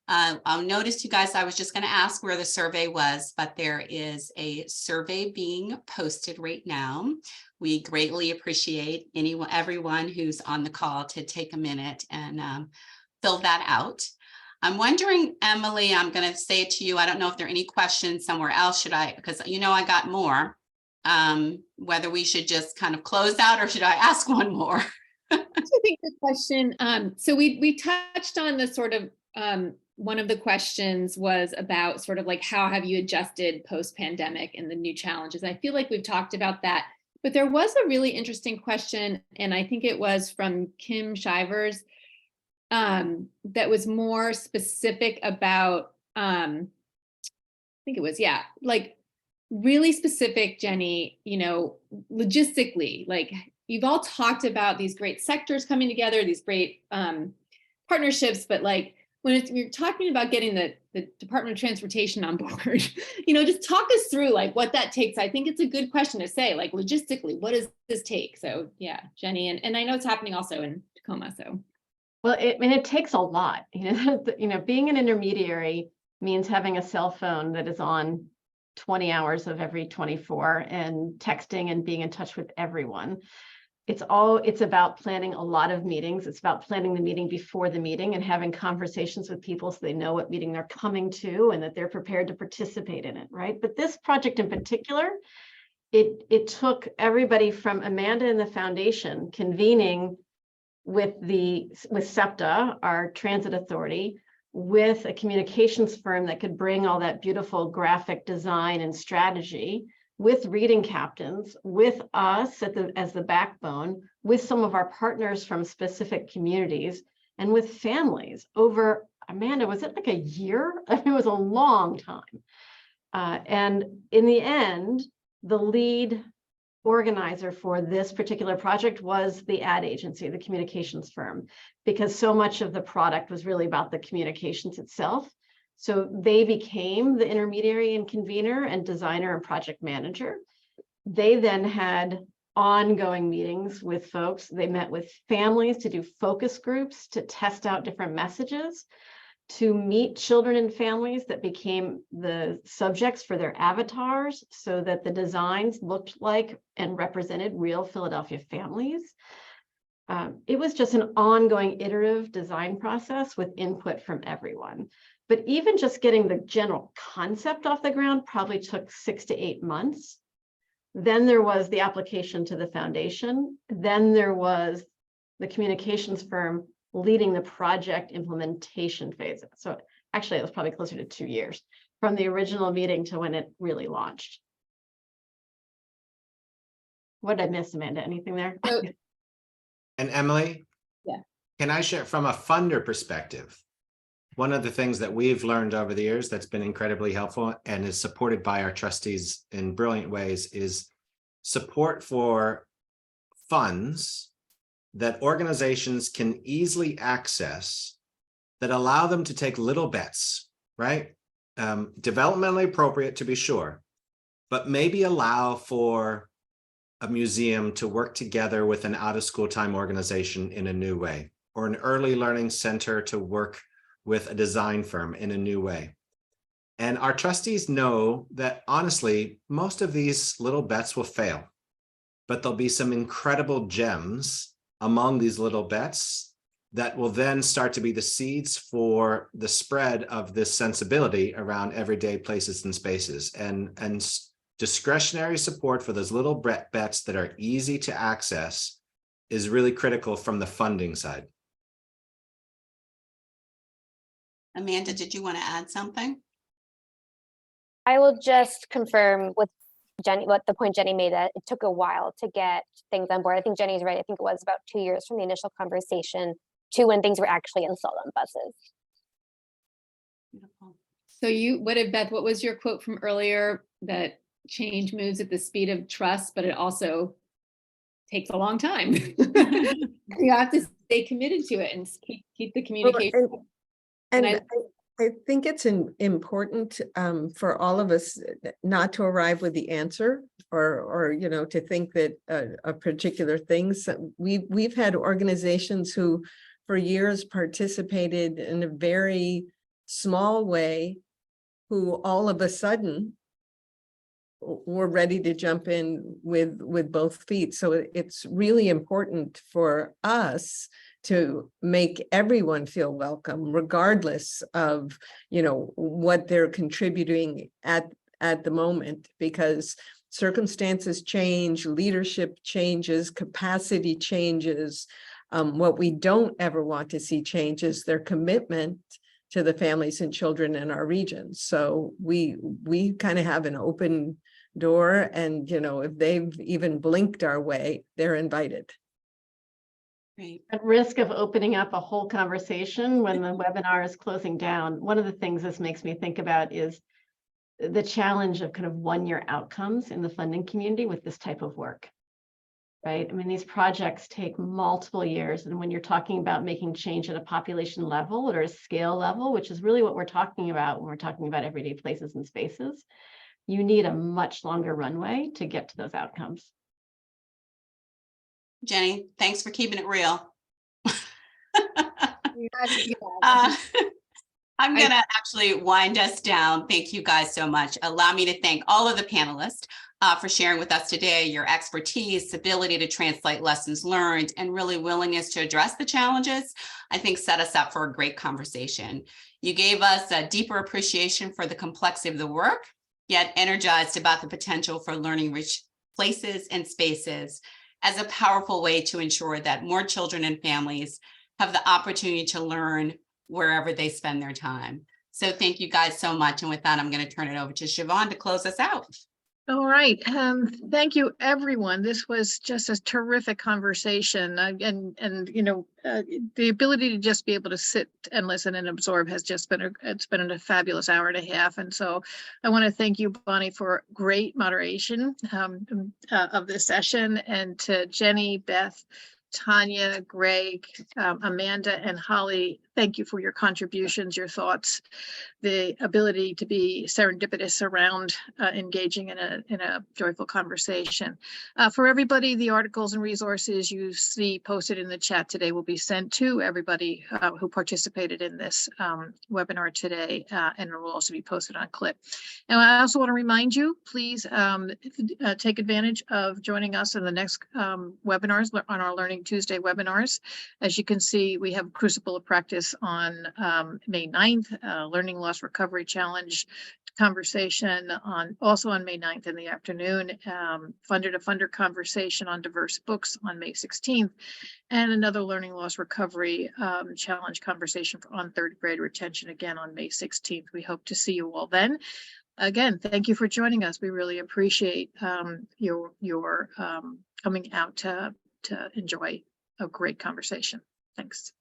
I'll notice, you guys, I was just going to ask where the survey was, but there is a survey being posted right now. We greatly appreciate everyone who's on the call to take a minute and fill that out. I'm wondering, Emily, I'm going to say it to you. I don't know if there are any questions somewhere else. Should I, because I got more. Whether we should just kind of close out or should I ask one more? I think the question, so we touched on the sort of, one of the questions was about sort of like, how have you adjusted post-pandemic and the new challenges? I feel like we've talked about that, but there was a really interesting question, and I think it was from Kim Shivers, that was more specific about, I think it was, yeah, like, really specific, Jenny, logistically, like you've all talked about these great sectors coming together, these great partnerships, but like when you're talking about getting the Department of Transportation on board, just talk us through like what that takes. I think it's a good question to say, like logistically, what does this take? So yeah, Jenny, and I know it's happening also in Tacoma. So, well, it takes a lot. Being an intermediary means having a cell phone that is on 20 hours of every 24 and texting and being in touch with everyone. It's about planning a lot of meetings. It's about planning the meeting before the meeting and having conversations with people so they know what meeting they're coming to and that they're prepared to participate in it, right? But this project in particular, it took everybody from Amanda and the foundation convening with SEPTA, our transit authority, with a communications firm that could bring all that beautiful graphic design and strategy, with reading captains, with us as the backbone, with some of our partners from specific communities, and with families over, Amanda, was it like a year? I mean, it was a long time. And in the end, the lead organizer for this particular project was the ad agency, the communications firm, because so much of the product was really about the communications itself. So they became the intermediary and convener and designer and project manager. They then had ongoing meetings with folks. They met with families to do focus groups, to test out different messages, to meet children and families that became the subjects for their avatars so that the designs looked like and represented real Philadelphia families. It was just an ongoing iterative design process with input from everyone. But even just getting the general concept off the ground probably took 6 to 8 months. Then there was the application to the foundation. Then there was the communications firm leading the project implementation phase. So actually, it was probably closer to 2 years from the original meeting to when it really launched. What did I miss, Amanda? Anything there? And Emily? Yeah. Can I share from a funder perspective? One of the things that we've learned over the years that's been incredibly helpful and is supported by our trustees in brilliant ways is support for funds that organizations can easily access that allow them to take little bets, right? Developmentally appropriate, to be sure, but maybe allow for a museum to work together with an out-of-school time organization in a new way, or an early learning center to work with a design firm in a new way. And our trustees know that honestly, most of these little bets will fail, but there'll be some incredible gems among these little bets that will then start to be the seeds for the spread of this sensibility around everyday places and spaces, and discretionary support for those little bets that are easy to access is really critical from the funding side. Amanda, did you want to add something? I will just confirm with Jenny, what the point Jenny made, that it took a while to get things on board. I think Jenny's right. I think it was about 2 years from the initial conversation to when things were actually installed on buses. Beautiful. So Beth, what was your quote from earlier, that change moves at the speed of trust, but it also takes a long time. You have to stay committed to it and keep the communication. And I think it's important for all of us not to arrive with the answer or to think that a particular things. We've had organizations who for years participated in a very small way, who all of a sudden were ready to jump in with both feet. So it's really important for us to make everyone feel welcome, regardless of, what they're contributing at the moment, because circumstances change, leadership changes, capacity changes. What we don't ever want to see change is their commitment to the families and children in our region. So we kind of have an open door, and if they've even blinked our way, they're invited. Great. At risk of opening up a whole conversation when the webinar is closing down, one of the things this makes me think about is the challenge of kind of one-year outcomes in the funding community with this type of work, right? I mean, these projects take multiple years, and when you're talking about making change at a population level or a scale level, which is really what we're talking about when we're talking about everyday places and spaces, you need a much longer runway to get to those outcomes. Jenny, thanks for keeping it real. I'm going to actually wind us down. Thank you guys so much. Allow me to thank all of the panelists for sharing with us today your expertise, ability to translate lessons learned, and really willingness to address the challenges. I think set us up for a great conversation. You gave us a deeper appreciation for the complexity of the work, yet energized about the potential for learning rich places and spaces as a powerful way to ensure that more children and families have the opportunity to learn wherever they spend their time. So thank you guys so much. And with that, I'm going to turn it over to Siobhan to close us out. All right. Thank you, everyone. This was just a terrific conversation. The ability to just be able to sit and listen and absorb has just been it's been a fabulous hour and a half. And so I want to thank you, Bonnie, for great moderation of this session, and to Jenny, Beth, Tanya, Greg, Amanda, and Holly. Thank you for your contributions, your thoughts, the ability to be serendipitous around engaging in a joyful conversation. For everybody, the articles and resources you see posted in the chat today will be sent to everybody who participated in this webinar today, and it will also be posted on Clip. And I also want to remind you, please take advantage of joining us in the next webinars on our Learning Tuesday webinars. As you can see, we have Crucible of Practice on May 9th, Learning Loss Recovery Challenge conversation also on May 9th in the afternoon, Funder to Funder conversation on diverse books on May 16th, and another Learning Loss Recovery Challenge conversation on third grade retention again on May 16th. We hope to see you all then. Again, thank you for joining us. We really appreciate your coming out to enjoy a great conversation. Thanks.